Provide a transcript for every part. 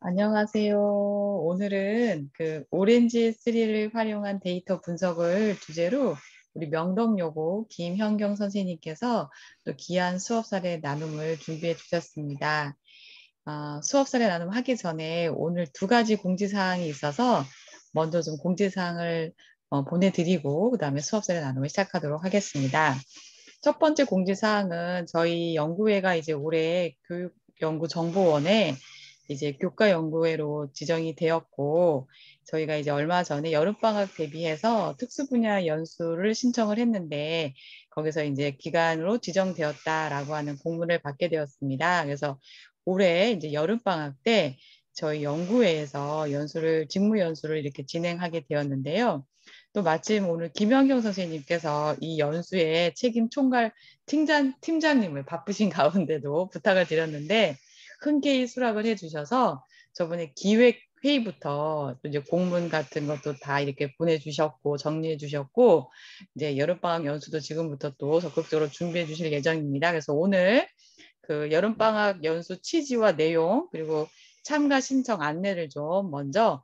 안녕하세요. 오늘은 그 오렌지 3를 활용한 데이터 분석을 주제로 우리 명덕여고 김현경 선생님께서 또 귀한 수업 사례 나눔을 준비해 주셨습니다. 수업 사례 나눔 하기 전에 오늘 두 가지 공지사항이 있어서 먼저 좀 공지사항을 보내드리고 그다음에 수업 사례 나눔을 시작하도록 하겠습니다. 첫 번째 공지사항은 저희 연구회가 이제 올해 교육연구정보원에 이제 교과연구회로 지정이 되었고, 저희가 이제 얼마 전에 여름방학 대비해서 특수분야 연수를 신청을 했는데, 거기서 이제 기간으로 지정되었다라고 하는 공문을 받게 되었습니다. 그래서 올해 이제 여름방학 때 저희 연구회에서 직무연수를 이렇게 진행하게 되었는데요. 또 마침 오늘 김연경 선생님께서 이 연수의 책임 총괄 팀장님을 바쁘신 가운데도 부탁을 드렸는데 흔쾌히 수락을 해주셔서 저번에 기획 회의부터 이제 공문 같은 것도 다 이렇게 보내주셨고 정리해 주셨고 이제 여름방학 연수도 지금부터 또 적극적으로 준비해 주실 예정입니다. 그래서 오늘 그 여름방학 연수 취지와 내용 그리고 참가 신청 안내를 좀 먼저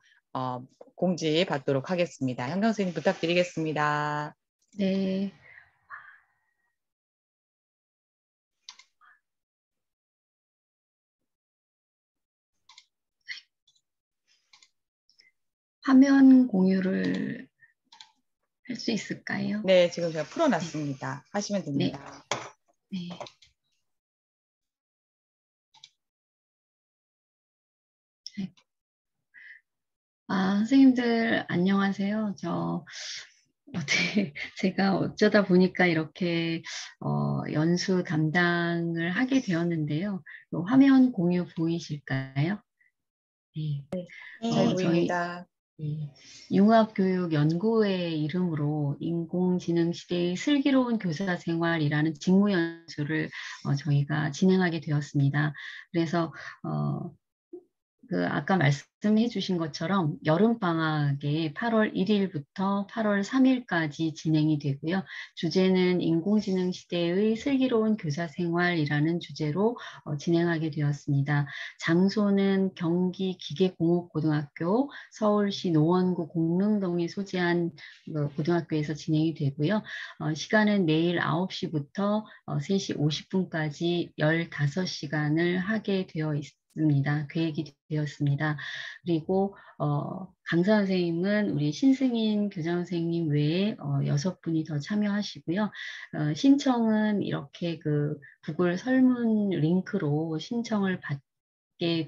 공지 받도록 하겠습니다. 현경 선생님 부탁드리겠습니다. 네. 화면 공유를 할 수 있을까요? 네, 지금 제가 풀어놨습니다. 하시면 네. 됩니다. 네. 선생님들 안녕하세요. 제가 어쩌다 보니까 이렇게 연수 담당을 하게 되었는데요. 화면 공유 보이실까요? 네. 잘 저희 보입니다. 융합교육연구회 이름으로 인공지능 시대의 슬기로운 교사 생활이라는 직무연수를 저희가 진행하게 되었습니다. 그래서 아까 말씀해 주신 것처럼 여름방학에 8월 1일부터 8월 3일까지 진행이 되고요. 주제는 인공지능 시대의 슬기로운 교사생활이라는 주제로 진행하게 되었습니다. 장소는 경기 기계공업고등학교, 서울시 노원구 공릉동에 소재한 고등학교에서 진행이 되고요. 시간은 내일 9시부터 3시 50분까지 15시간을 하게 되어 있습니다. 계획이 되었습니다. 그리고 강사 선생님은 우리 신승인 교장 선생님 외에 6분이 더 참여하시고요. 신청은 이렇게 구글 설문 링크로 신청을 받게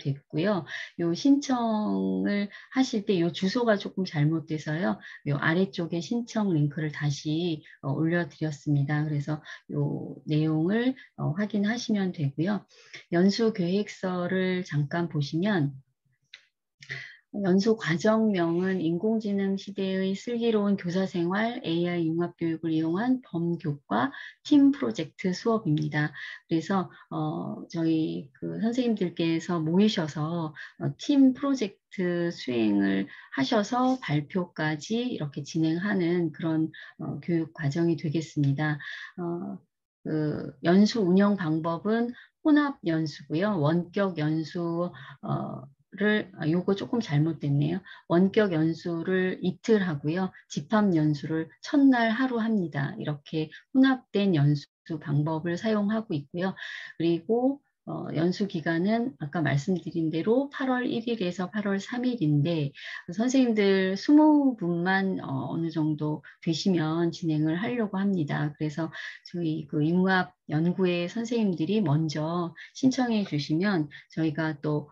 됐고요. 요 신청을 하실 때 요 주소가 조금 잘못돼서요. 요 아래쪽에 신청 링크를 다시 올려드렸습니다. 그래서 요 내용을 확인하시면 되고요. 연수 계획서를 잠깐 보시면 연수 과정명은 인공지능 시대의 슬기로운 교사생활, AI 융합교육을 이용한 범교과 팀 프로젝트 수업입니다. 그래서 저희 선생님들께서 모이셔서 팀 프로젝트 수행을 하셔서 발표까지 이렇게 진행하는 그런 교육 과정이 되겠습니다. 연수 운영 방법은 혼합 연수고요. 원격 연수 요거 조금 잘못됐네요. 원격 연수를 이틀 하고요. 집합 연수를 첫날 하루 합니다. 이렇게 혼합된 연수 방법을 사용하고 있고요. 그리고 연수 기간은 아까 말씀드린 대로 8월 1일에서 8월 3일인데 선생님들 20분만 어느 정도 되시면 진행을 하려고 합니다. 그래서 저희 융합 연구회 선생님들이 먼저 신청해 주시면 저희가 또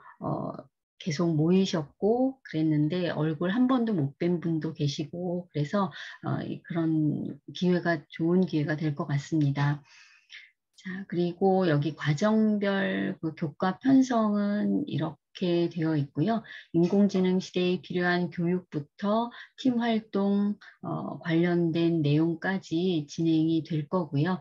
계속 모이셨고 그랬는데 얼굴 한 번도 못 뵌 분도 계시고 그래서 그런 기회가 좋은 기회가 될 것 같습니다. 자, 그리고 여기 과정별 교과 편성은 이렇게 되어 있고요. 인공지능 시대에 필요한 교육부터 팀 활동 관련된 내용까지 진행이 될 거고요.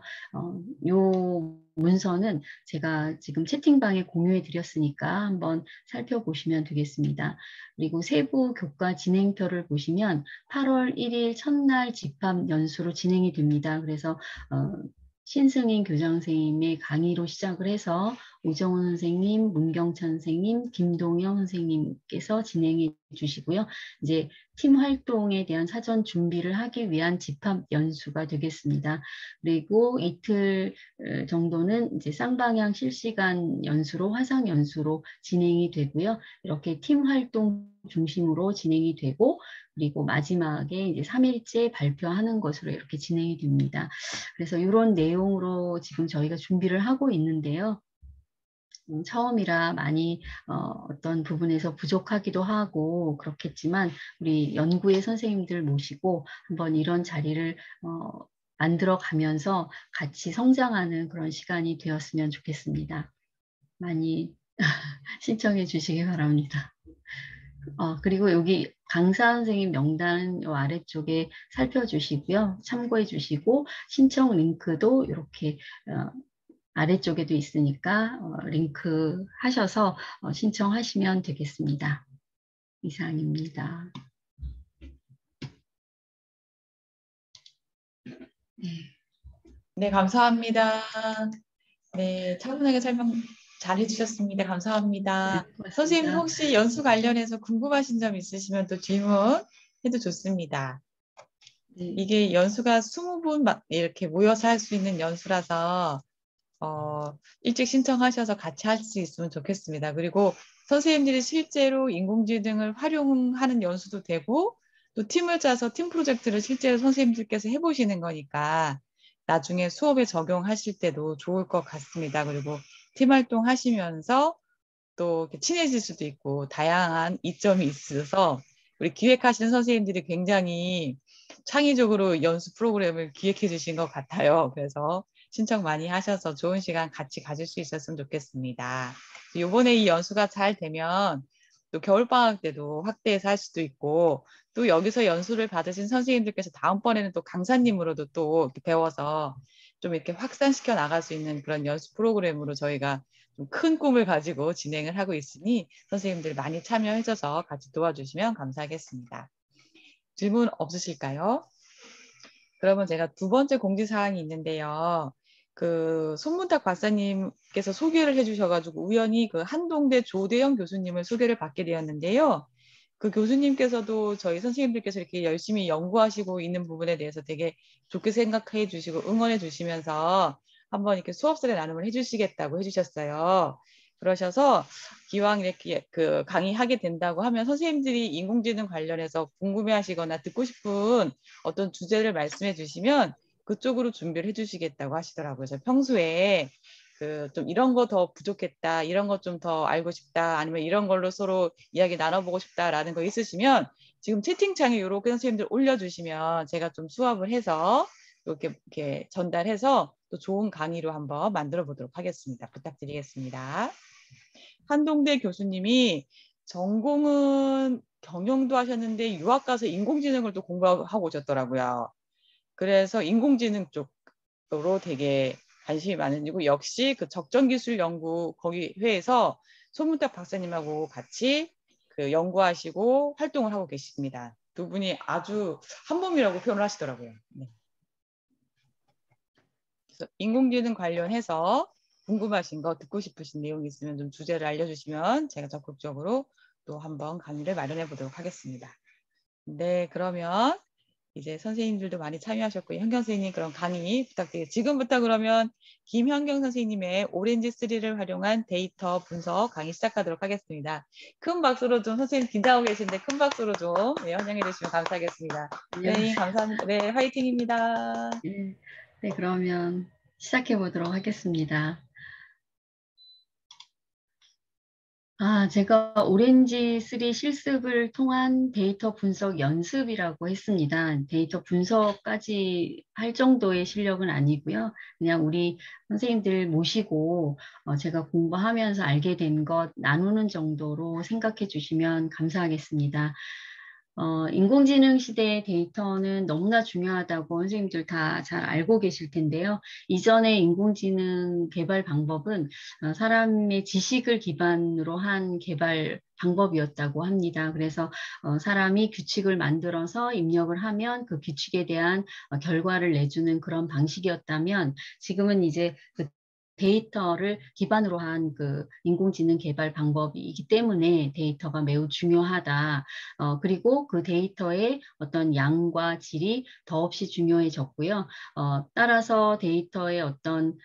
요 문서는 제가 지금 채팅방에 공유해 드렸으니까 한번 살펴보시면 되겠습니다. 그리고 세부 교과 진행표를 보시면 8월 1일 첫날 집합 연수로 진행이 됩니다. 그래서 신승인 교장 선생님의 강의로 시작을 해서 오정훈 선생님, 문경찬 선생님, 김동영 선생님께서 진행해 주시고요. 이제 팀 활동에 대한 사전 준비를 하기 위한 집합 연수가 되겠습니다. 그리고 이틀 정도는 이제 쌍방향 실시간 연수로 화상 연수로 진행이 되고요. 이렇게 팀 활동 중심으로 진행이 되고 그리고 마지막에 이제 3일째 발표하는 것으로 이렇게 진행이 됩니다. 그래서 이런 내용으로 지금 저희가 준비를 하고 있는데요. 처음이라 많이 어떤 부분에서 부족하기도 하고 그렇겠지만 우리 연구의 선생님들 모시고 한번 이런 자리를 만들어 가면서 같이 성장하는 그런 시간이 되었으면 좋겠습니다. 많이 신청해 주시기 바랍니다. 그리고 여기 강사 선생님 명단 요 아래쪽에 살펴주시고요. 참고해 주시고 신청 링크도 이렇게 아래쪽에도 있으니까 링크 하셔서 신청하시면 되겠습니다. 이상입니다. 네. 네, 감사합니다. 네, 차분하게 설명 잘 해주셨습니다. 감사합니다. 네, 선생님 고맙습니다. 혹시 연수 관련해서 궁금하신 점 있으시면 또 질문해도 좋습니다. 네. 이게 연수가 20분 이렇게 모여서 할 수 있는 연수라서 일찍 신청하셔서 같이 할 수 있으면 좋겠습니다. 그리고 선생님들이 실제로 인공지능을 활용하는 연수도 되고 또 팀을 짜서 팀 프로젝트를 실제로 선생님들께서 해보시는 거니까 나중에 수업에 적용하실 때도 좋을 것 같습니다. 그리고 팀 활동 하시면서 또 이렇게 친해질 수도 있고 다양한 이점이 있어서 우리 기획하시는 선생님들이 굉장히 창의적으로 연수 프로그램을 기획해 주신 것 같아요. 그래서 신청 많이 하셔서 좋은 시간 같이 가질 수 있었으면 좋겠습니다. 이번에 이 연수가 잘 되면 또 겨울방학 때도 확대해서 할 수도 있고 또 여기서 연수를 받으신 선생님들께서 다음번에는 또 강사님으로도 또 이렇게 배워서 좀 이렇게 확산시켜 나갈 수 있는 그런 연수 프로그램으로 저희가 좀 큰 꿈을 가지고 진행을 하고 있으니 선생님들 많이 참여해줘서 같이 도와주시면 감사하겠습니다. 질문 없으실까요? 그러면 제가 두 번째 공지사항이 있는데요. 그 손문탁 박사님께서 소개를 해주셔가지고 우연히 그 한동대 조대영 교수님을 소개를 받게 되었는데요. 그 교수님께서도 저희 선생님들께서 이렇게 열심히 연구하시고 있는 부분에 대해서 되게 좋게 생각해 주시고 응원해 주시면서 한번 이렇게 수업사례 나눔을 해주시겠다고 해주셨어요. 그러셔서 기왕 이렇게 그 강의하게 된다고 하면 선생님들이 인공지능 관련해서 궁금해하시거나 듣고 싶은 어떤 주제를 말씀해 주시면 그쪽으로 준비를 해주시겠다고 하시더라고요. 그래서 평소에 그 좀 이런 거 더 부족했다, 이런 거 좀 더 알고 싶다, 아니면 이런 걸로 서로 이야기 나눠보고 싶다라는 거 있으시면 지금 채팅창에 이렇게 선생님들 올려주시면 제가 좀 수업을 해서 이렇게 전달해서 또 좋은 강의로 한번 만들어 보도록 하겠습니다. 부탁드리겠습니다. 한동대 교수님이 전공은 경영도 하셨는데 유학 가서 인공지능을 또 공부하고 오셨더라고요. 그래서 인공지능 쪽으로 되게 관심이 많은 이고 역시 그 적정기술연구 거기 회에서 손문탁 박사님하고 같이 그 연구하시고 활동을 하고 계십니다. 두 분이 아주 한 몸이라고 표현을 하시더라고요. 네. 그래서 인공지능 관련해서 궁금하신 거 듣고 싶으신 내용이 있으면 좀 주제를 알려주시면 제가 적극적으로 또 한번 강의를 마련해 보도록 하겠습니다. 네, 그러면 이제 선생님들도 많이 참여하셨고 현경 선생님 그럼 강의 부탁드리겠습니다. 지금부터 그러면 김현경 선생님의 오렌지3를 활용한 데이터 분석 강의 시작하도록 하겠습니다. 큰 박수로 좀 선생님 긴장하고 계신데 큰 박수로 좀 네, 환영해 주시면 감사하겠습니다. 네, 감사합니다. 네, 화이팅입니다. 네, 그러면 시작해 보도록 하겠습니다. 제가 오렌지3 실습을 통한 데이터 분석 연습이라고 했습니다. 데이터 분석까지 할 정도의 실력은 아니고요. 그냥 우리 선생님들 모시고 제가 공부하면서 알게 된 것 나누는 정도로 생각해 주시면 감사하겠습니다. 인공지능 시대의 데이터는 너무나 중요하다고 선생님들 다 잘 알고 계실 텐데요. 이전의 인공지능 개발 방법은 사람의 지식을 기반으로 한 개발 방법이었다고 합니다. 그래서 사람이 규칙을 만들어서 입력을 하면 그 규칙에 대한 결과를 내주는 그런 방식이었다면 지금은 이제 그 데이터를 기반으로 한 그 인공지능 개발 방법이기 때문에 데이터가 매우 중요하다. 그리고 그 데이터의 어떤 양과 질이 더없이 중요해졌고요. 따라서 데이터의 어떤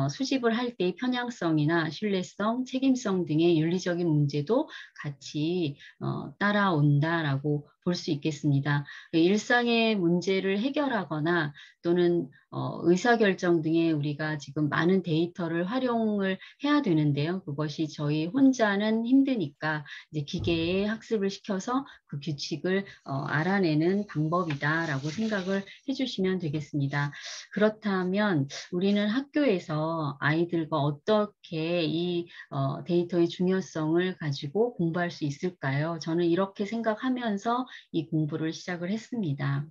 수집을 할 때의 편향성이나 신뢰성, 책임성 등의 윤리적인 문제도 같이 따라온다라고 볼 수 있겠습니다. 일상의 문제를 해결하거나 또는 의사결정 등에 우리가 지금 많은 데이터를 활용을 해야 되는데요. 그것이 저희 혼자는 힘드니까 이제 기계에 학습을 시켜서 그 규칙을 알아내는 방법이다라고 생각을 해주시면 되겠습니다. 그렇다면 우리는 학교에서 아이들과 어떻게 이 데이터의 중요성을 가지고 공부할 수 있을까요? 저는 이렇게 생각하면서 이 공부를 시작을 했습니다.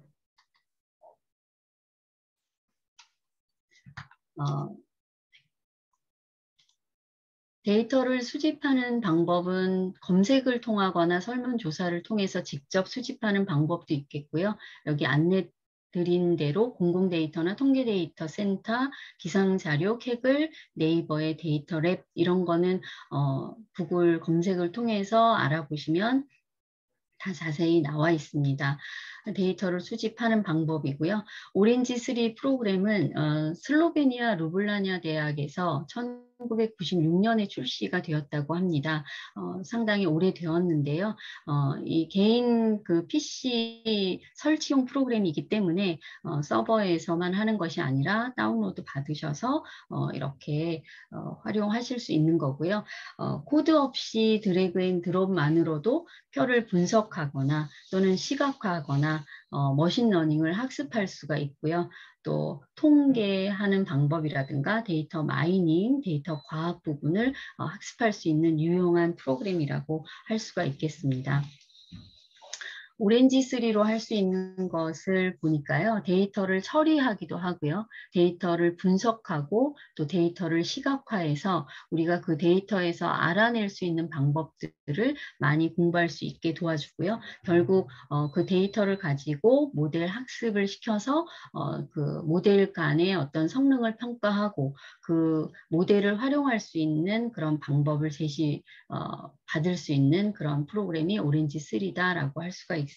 데이터를 수집하는 방법은 검색을 통하거나 설문조사를 통해서 직접 수집하는 방법도 있겠고요. 여기 안내 드린 대로 공공데이터나 통계데이터 센터, 기상자료, 캐글, 네이버의 데이터랩 이런 거는 구글 검색을 통해서 알아보시면 다 자세히 나와 있습니다. 데이터를 수집하는 방법이고요. 오렌지3 프로그램은 슬로베니아 루블라냐 대학에서 1996년에 출시가 되었다고 합니다. 상당히 오래되었는데요. 이 개인 그 PC 설치용 프로그램이기 때문에 서버에서만 하는 것이 아니라 다운로드 받으셔서 이렇게 활용하실 수 있는 거고요. 코드 없이 드래그 앤 드롭만으로도 표를 분석하거나 또는 시각화하거나 머신러닝을 학습할 수가 있고요. 또 통계하는 방법이라든가 데이터 마이닝, 데이터 과학 부분을 학습할 수 있는 유용한 프로그램이라고 할 수가 있겠습니다. 오렌지3로 할 수 있는 것을 보니까요. 데이터를 처리하기도 하고요. 데이터를 분석하고 또 데이터를 시각화해서 우리가 그 데이터에서 알아낼 수 있는 방법들을 많이 공부할 수 있게 도와주고요. 결국 그 데이터를 가지고 모델 학습을 시켜서 그 모델 간의 어떤 성능을 평가하고 그 모델을 활용할 수 있는 그런 방법을 받을 수 있는 그런 프로그램이 오렌지3다라고 할 수가 있습니다.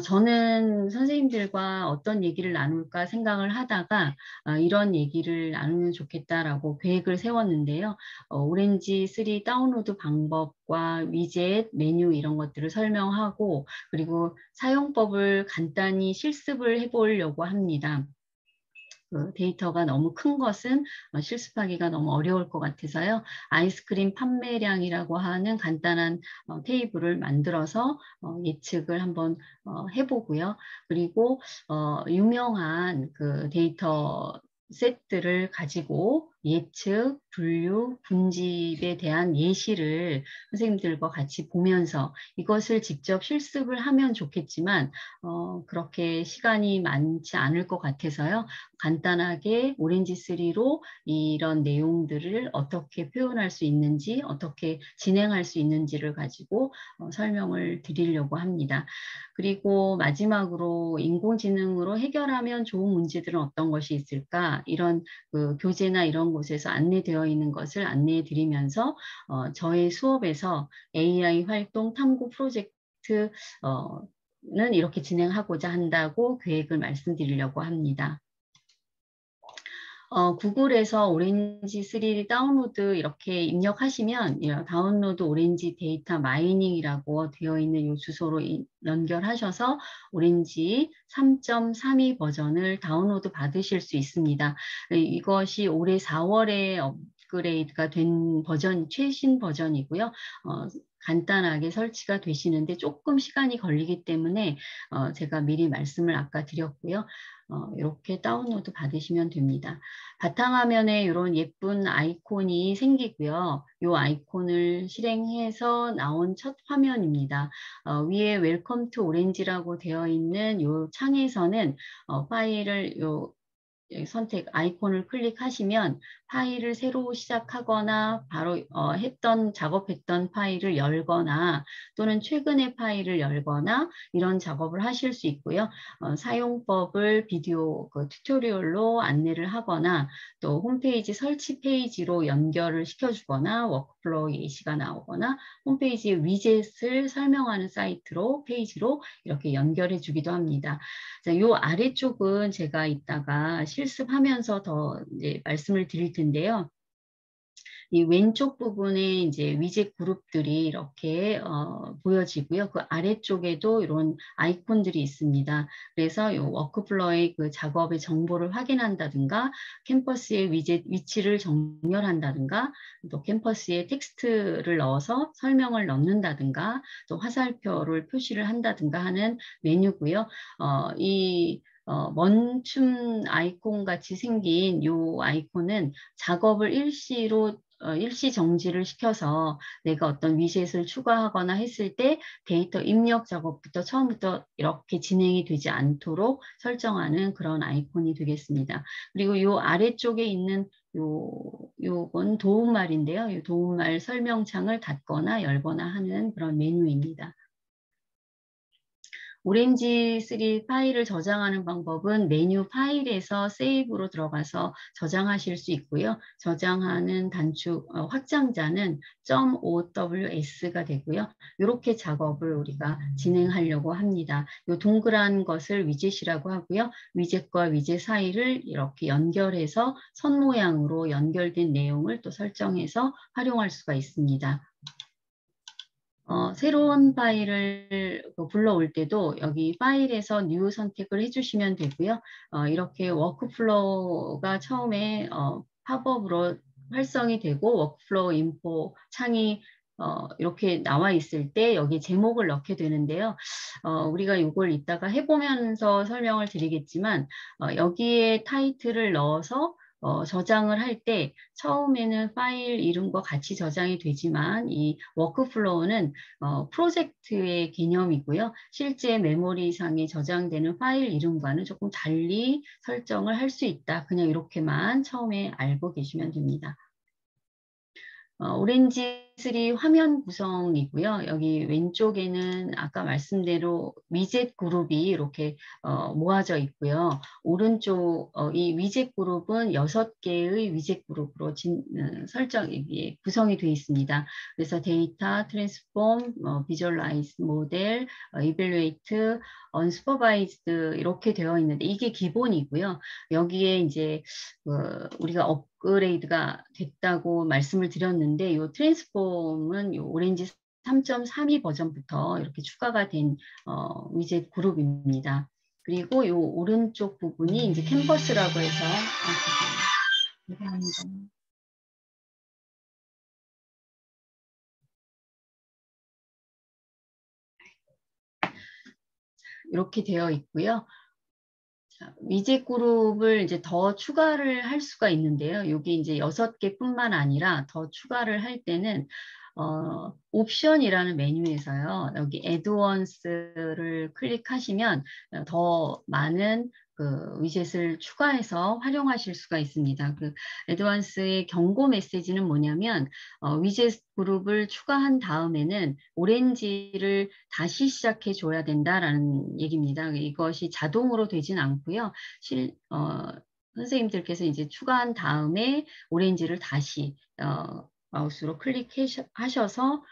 저는 선생님들과 어떤 얘기를 나눌까 생각을 하다가 이런 얘기를 나누면 좋겠다라고 계획을 세웠는데요. 오렌지3 다운로드 방법과 위젯, 메뉴 이런 것들을 설명하고 그리고 사용법을 간단히 실습을 해보려고 합니다. 그 데이터가 너무 큰 것은 실습하기가 너무 어려울 것 같아서요. 아이스크림 판매량이라고 하는 간단한 테이블을 만들어서 예측을 한번 해보고요. 그리고 유명한 그 데이터 셋들을 가지고 예측, 분류, 분집에 대한 예시를 선생님들과 같이 보면서 이것을 직접 실습을 하면 좋겠지만 그렇게 시간이 많지 않을 것 같아서요. 간단하게 오렌지3로 이런 내용들을 어떻게 표현할 수 있는지, 어떻게 진행할 수 있는지를 가지고 설명을 드리려고 합니다. 그리고 마지막으로 인공지능으로 해결하면 좋은 문제들은 어떤 것이 있을까? 이런 그 교재나 이런 곳에서 안내되어 있는 것을 안내해 드리면서 저의 수업에서 AI 활동 탐구 프로젝트 는 이렇게 진행하고자 한다고 계획을 말씀드리려고 합니다. 구글에서 오렌지3 다운로드 이렇게 입력하시면 다운로드 오렌지 데이터 마이닝이라고 되어 있는 이 주소로 연결하셔서 오렌지 3.32 버전을 다운로드 받으실 수 있습니다. 이것이 올해 4월에 업그레이드가 된 버전, 최신 버전이고요. 간단하게 설치가 되시는데 조금 시간이 걸리기 때문에 제가 미리 말씀을 아까 드렸고요. 이렇게 다운로드 받으시면 됩니다. 바탕화면에 이런 예쁜 아이콘이 생기고요. 이 아이콘을 실행해서 나온 첫 화면입니다. 위에 웰컴 투 오렌지라고 되어 있는 이 창에서는 파일을 선택 아이콘을 클릭하시면 파일을 새로 시작하거나 바로 작업했던 파일을 열거나 또는 최근의 파일을 열거나 이런 작업을 하실 수 있고요. 사용법을 비디오 튜토리얼로 안내를 하거나 또 홈페이지 설치 페이지로 연결을 시켜주거나 워크플로우 예시가 나오거나 홈페이지 위젯을 설명하는 사이트로 페이지로 이렇게 연결해 주기도 합니다. 자, 요 아래쪽은 제가 이따가 실습하면서 더 이제 말씀을 드릴 텐데요. 이 왼쪽 부분에 이제 위젯 그룹들이 이렇게 보여지고요. 그 아래쪽에도 이런 아이콘들이 있습니다. 그래서 이 워크플로우의 그 작업의 정보를 확인한다든가, 캠퍼스의 위젯 위치를 정렬한다든가, 또 캠퍼스에 텍스트를 넣어서 설명을 넣는다든가, 또 화살표를 표시를 한다든가 하는 메뉴고요. 멈춤 아이콘 같이 생긴 이 아이콘은 작업을 일시 정지를 시켜서 내가 어떤 위젯을 추가하거나 했을 때 데이터 입력 작업부터 처음부터 이렇게 진행이 되지 않도록 설정하는 그런 아이콘이 되겠습니다. 그리고 이 아래쪽에 있는 요건 도움말인데요. 이 도움말 설명창을 닫거나 열거나 하는 그런 메뉴입니다. 오렌지 3 파일을 저장하는 방법은 메뉴 파일에서 세이브로 들어가서 저장하실 수 있고요. 저장하는 단축 확장자는 .ows가 되고요. 이렇게 작업을 우리가 진행하려고 합니다. 이 동그란 것을 위젯이라고 하고요. 위젯과 위젯 사이를 이렇게 연결해서 선 모양으로 연결된 내용을 또 설정해서 활용할 수가 있습니다. 새로운 파일을 불러올 때도 여기 파일에서 뉴 선택을 해주시면 되고요. 이렇게 워크플로우가 처음에 팝업으로 활성이 되고 워크플로우 인포 창이 이렇게 나와 있을 때 여기 제목을 넣게 되는데요. 우리가 이걸 이따가 해보면서 설명을 드리겠지만 여기에 타이틀을 넣어서 저장을 할 때 처음에는 파일 이름과 같이 저장이 되지만 이 워크플로우는 프로젝트의 개념이고요. 실제 메모리상에 저장되는 파일 이름과는 조금 달리 설정을 할 수 있다. 그냥 이렇게만 처음에 알고 계시면 됩니다. 오렌지 3 화면 구성이고요. 여기 왼쪽에는 아까 말씀대로 위젯 그룹이 이렇게 모아져 있고요. 오른쪽 이 위젯 그룹은 6개의 위젯 그룹으로 구성이 되어 있습니다. 그래서 데이터, 트랜스폼, 비주얼라이즈, 모델, 이벨루에이트, 언슈퍼바이즈드 이렇게 되어 있는데 이게 기본이고요. 여기에 이제 우리가 업그레이드가 됐다고 말씀을 드렸는데 이 트랜스폼은 이 오렌지 3.32 버전부터 이렇게 추가가 된 위젯 그룹입니다. 그리고 이 오른쪽 부분이 이제 캔버스라고 해서 이렇게 되어 있고요. 위젯 그룹을 이제 더 추가를 할 수가 있는데요. 여기 이제 6개뿐만 아니라 더 추가를 할 때는 옵션이라는 메뉴에서요. 여기 애드원스를 클릭하시면 더 많은 그 위젯을 추가해서 활용하실 수가 있습니다. 그 애드완스의 경고 메시지는 뭐냐면 위젯 그룹을 추가한 다음에는 오렌지를 다시 시작해 줘야 된다라는 얘기입니다. 이것이 자동으로 되진 않고요. 선생님들께서 이제 추가한 다음에 오렌지를 다시 마우스로 클릭하셔서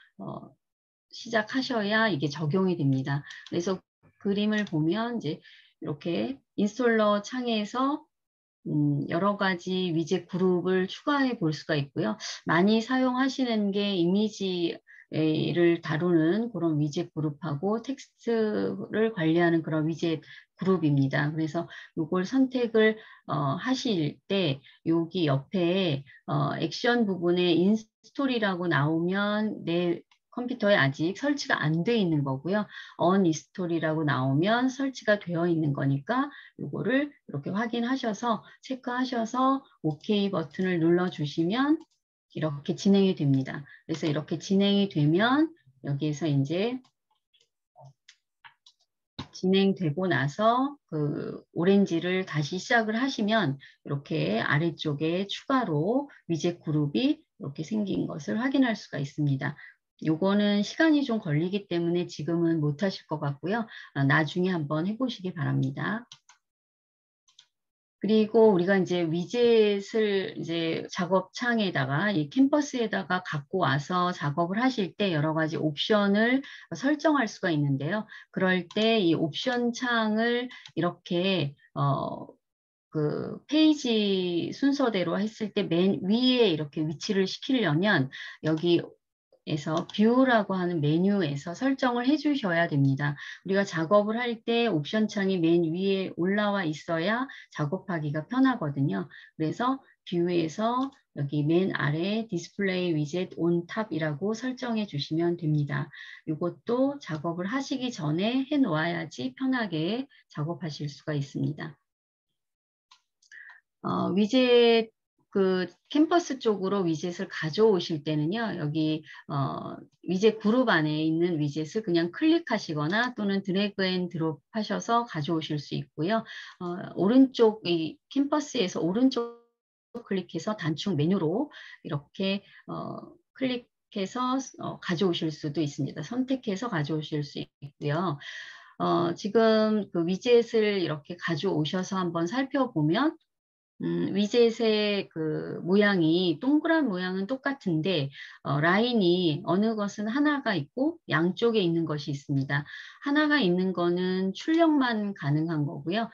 시작하셔야 이게 적용이 됩니다. 그래서 그림을 보면 이제 이렇게 인스톨러 창에서 여러 가지 위젯 그룹을 추가해 볼 수가 있고요. 많이 사용하시는 게 이미지를 다루는 그런 위젯 그룹하고 텍스트를 관리하는 그런 위젯 그룹입니다. 그래서 이걸 선택을 하실 때 여기 옆에 액션 부분에 인스톨이라고 나오면 내 컴퓨터에 아직 설치가 안 돼 있는 거고요. 언인스톨이라고 나오면 설치가 되어 있는 거니까 이거를 이렇게 확인하셔서 체크하셔서 OK 버튼을 눌러주시면 이렇게 진행이 됩니다. 그래서 이렇게 진행이 되면 여기에서 이제 진행되고 나서 그 오렌지를 다시 시작을 하시면 이렇게 아래쪽에 추가로 위젯 그룹이 이렇게 생긴 것을 확인할 수가 있습니다. 요거는 시간이 좀 걸리기 때문에 지금은 못 하실 것 같고요. 나중에 한번 해보시기 바랍니다. 그리고 우리가 이제 위젯을 이제 작업창에다가 이 캔버스에다가 갖고 와서 작업을 하실 때 여러 가지 옵션을 설정할 수가 있는데요. 그럴 때 이 옵션 창을 이렇게 그 페이지 순서대로 했을 때 맨 위에 이렇게 위치를 시키려면 여기 에서 뷰라고 하는 메뉴에서 설정을 해 주셔야 됩니다. 우리가 작업을 할 때 옵션 창이 맨 위에 올라와 있어야 작업하기가 편하거든요. 그래서 뷰에서 여기 맨 아래 디스플레이 위젯 온 탑이라고 설정해 주시면 됩니다. 이것도 작업을 하시기 전에 해 놓아야지 편하게 작업하실 수가 있습니다. 위젯 그 캠퍼스 쪽으로 위젯을 가져오실 때는요. 여기 위젯 그룹 안에 있는 위젯을 그냥 클릭하시거나 또는 드래그 앤 드롭 하셔서 가져오실 수 있고요. 오른쪽 이 캠퍼스에서 오른쪽 클릭해서 단축 메뉴로 이렇게 클릭해서 가져오실 수도 있습니다. 선택해서 가져오실 수 있고요. 지금 그 위젯을 이렇게 가져오셔서 한번 살펴보면 위젯의 그 모양이 동그란 모양은 똑같은데 라인이 어느 것은 하나가 있고 양쪽에 있는 것이 있습니다. 하나가 있는 거는 출력만 가능한 거고요.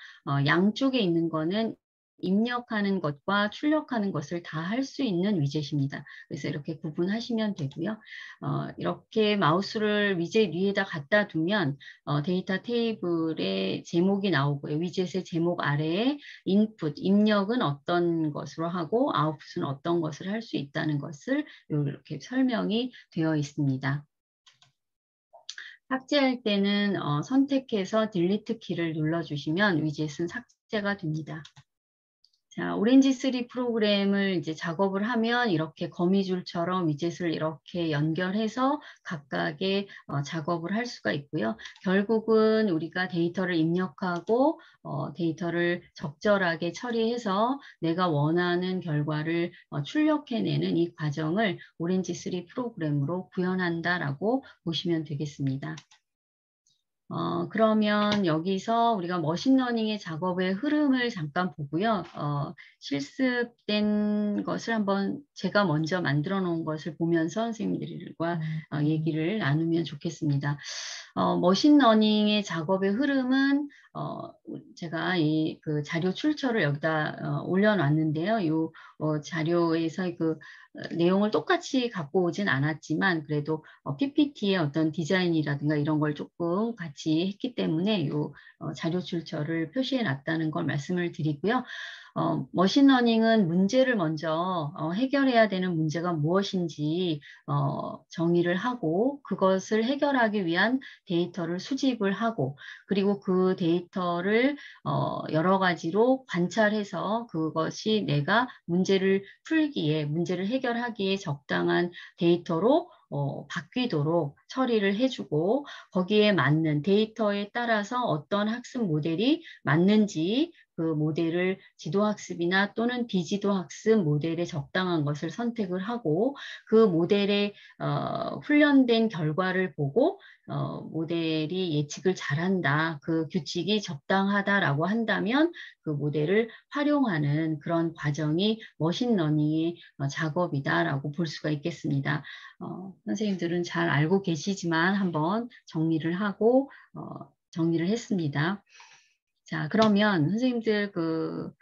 양쪽에 있는 거는 입력하는 것과 출력하는 것을 다 할 수 있는 위젯입니다. 그래서 이렇게 구분하시면 되고요. 이렇게 마우스를 위젯 위에다 갖다 두면 데이터 테이블에 제목이 나오고요. 위젯의 제목 아래에 인풋, 입력은 어떤 것으로 하고 아웃풋은 어떤 것을 할 수 있다는 것을 이렇게 설명이 되어 있습니다. 삭제할 때는 선택해서 딜리트 키를 눌러주시면 위젯은 삭제가 됩니다. 자, 오렌지3 프로그램을 이제 작업을 하면 이렇게 거미줄처럼 위젯을 이렇게 연결해서 각각의 작업을 할 수가 있고요. 결국은 우리가 데이터를 입력하고 데이터를 적절하게 처리해서 내가 원하는 결과를 출력해내는 이 과정을 오렌지3 프로그램으로 구현한다라고 보시면 되겠습니다. 그러면 여기서 우리가 머신러닝의 작업의 흐름을 잠깐 보고요. 실습된 것을 한번 제가 먼저 만들어 놓은 것을 보면서 선생님들과 얘기를 나누면 좋겠습니다. 머신러닝의 작업의 흐름은 제가 이 그 자료 출처를 여기다 올려놨는데요. 이 자료에서 그 내용을 똑같이 갖고 오진 않았지만 그래도 PPT의 어떤 디자인이라든가 이런 걸 조금 같이 했기 때문에 이 자료 출처를 표시해 놨다는 걸 말씀을 드리고요. 머신러닝은 문제를 먼저 해결해야 되는 문제가 무엇인지 정의를 하고 그것을 해결하기 위한 데이터를 수집을 하고 그리고 그 데이터를 여러 가지로 관찰해서 그것이 내가 문제를 풀기에 문제를 해결하기에 적당한 데이터로 바뀌도록 처리를 해주고 거기에 맞는 데이터에 따라서 어떤 학습 모델이 맞는지 그 모델을 지도학습이나 또는 비지도학습 모델에 적당한 것을 선택을 하고 그 모델에 훈련된 결과를 보고 모델이 예측을 잘한다, 그 규칙이 적당하다라고 한다면 그 모델을 활용하는 그런 과정이 머신러닝의 작업이다라고 볼 수가 있겠습니다. 선생님들은 잘 알고 계시지만 한번 정리를 하고 정리를 했습니다. 자, 그러면 선생님들 그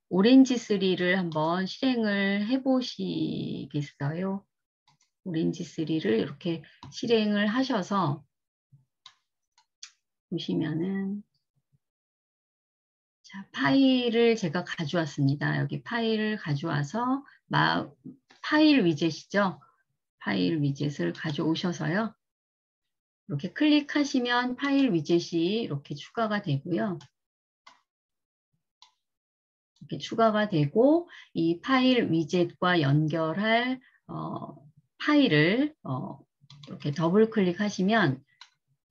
오렌지3를 한번 실행을 해보시겠어요? 오렌지3를 이렇게 실행을 하셔서 보시면은 자, 파일을 제가 가져왔습니다. 여기 파일을 가져와서 파일 위젯이죠. 파일 위젯을 가져오셔서요. 이렇게 클릭하시면 파일 위젯이 이렇게 추가가 되고요. 이렇게 추가가 되고 이 파일 위젯과 연결할 파일을 이렇게 더블 클릭하시면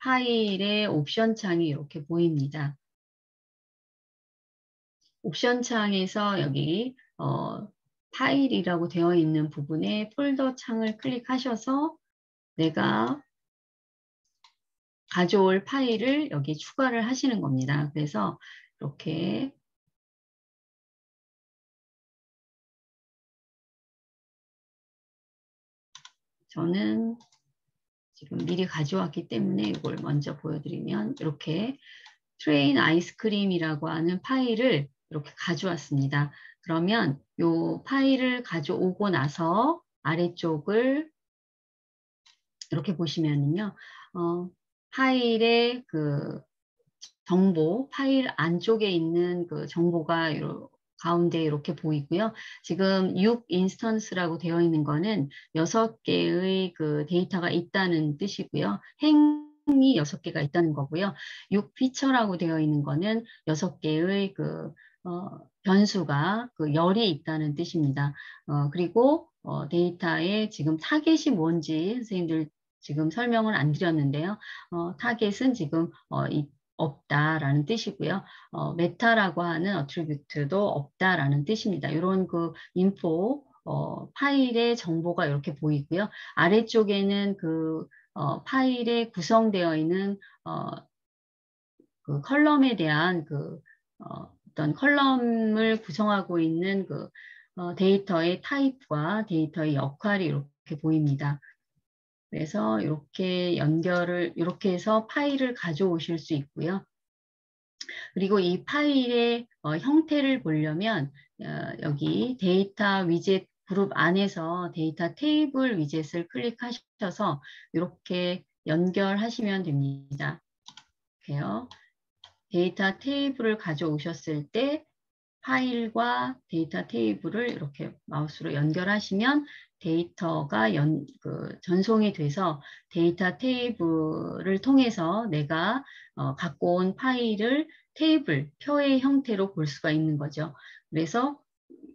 파일의 옵션 창이 이렇게 보입니다. 옵션 창에서 여기 파일이라고 되어 있는 부분에 폴더 창을 클릭하셔서 내가 가져올 파일을 여기 추가를 하시는 겁니다. 그래서 이렇게 저는 지금 미리 가져왔기 때문에 이걸 먼저 보여드리면 이렇게 트레인 아이스크림이라고 하는 파일을 이렇게 가져왔습니다. 그러면 이 파일을 가져오고 나서 아래쪽을 이렇게 보시면은요, 파일의 그 정보, 파일 안쪽에 있는 그 정보가 가운데 이렇게 보이고요. 지금 6 인스턴스라고 되어 있는 거는 6개의 그 데이터가 있다는 뜻이고요. 행이 6개가 있다는 거고요. 6 피처라고 되어 있는 거는 6개의 그 변수가 그 열이 있다는 뜻입니다. 그리고 데이터에 지금 타겟이 뭔지 선생님들 지금 설명을 안 드렸는데요. 타겟은 지금 없다라는 뜻이고요. 메타라고 하는 어트리뷰트도 없다라는 뜻입니다. 이런 그 인포 파일의 정보가 이렇게 보이고요. 아래쪽에는 그 파일에 구성되어 있는 그 컬럼에 대한 그 어떤 컬럼을 구성하고 있는 그 데이터의 타입과 데이터의 역할이 이렇게 보입니다. 그래서 이렇게 이렇게 해서 파일을 가져오실 수 있고요. 그리고 이 파일의 형태를 보려면 여기 데이터 위젯 그룹 안에서 데이터 테이블 위젯을 클릭하셔서 이렇게 연결하시면 됩니다. 이렇게요. 데이터 테이블을 가져오셨을 때 파일과 데이터 테이블을 이렇게 마우스로 연결하시면 데이터가 전송이 돼서 데이터 테이블을 통해서 내가 갖고 온 파일을 테이블, 표의 형태로 볼 수가 있는 거죠. 그래서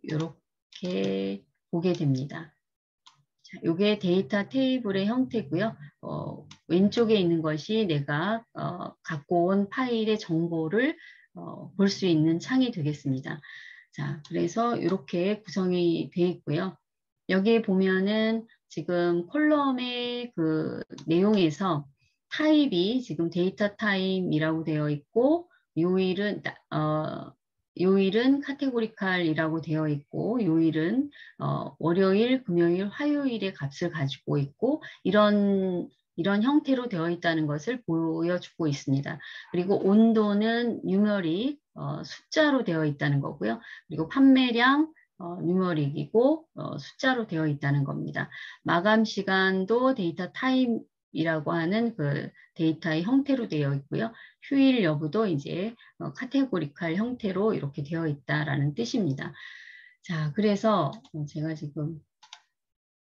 이렇게 보게 됩니다. 이게 데이터 테이블의 형태고요. 왼쪽에 있는 것이 내가 갖고 온 파일의 정보를 볼 수 있는 창이 되겠습니다. 자, 그래서 이렇게 구성이 되어 있고요. 여기에 보면은 지금 콜럼의 그 내용에서 타입이 지금 데이터 타입이라고 되어 있고 요일은 카테고리칼이라고 되어 있고 요일은 월요일, 금요일, 화요일의 값을 가지고 있고 이런 형태로 되어 있다는 것을 보여주고 있습니다. 그리고 온도는 뉴머릭 숫자로 되어 있다는 거고요. 그리고 판매량 뉴머릭이고 숫자로 되어 있다는 겁니다. 마감 시간도 데이터 타임이라고 하는 그 데이터의 형태로 되어 있고요. 휴일 여부도 이제 카테고리칼 형태로 이렇게 되어 있다라는 뜻입니다. 자, 그래서 제가 지금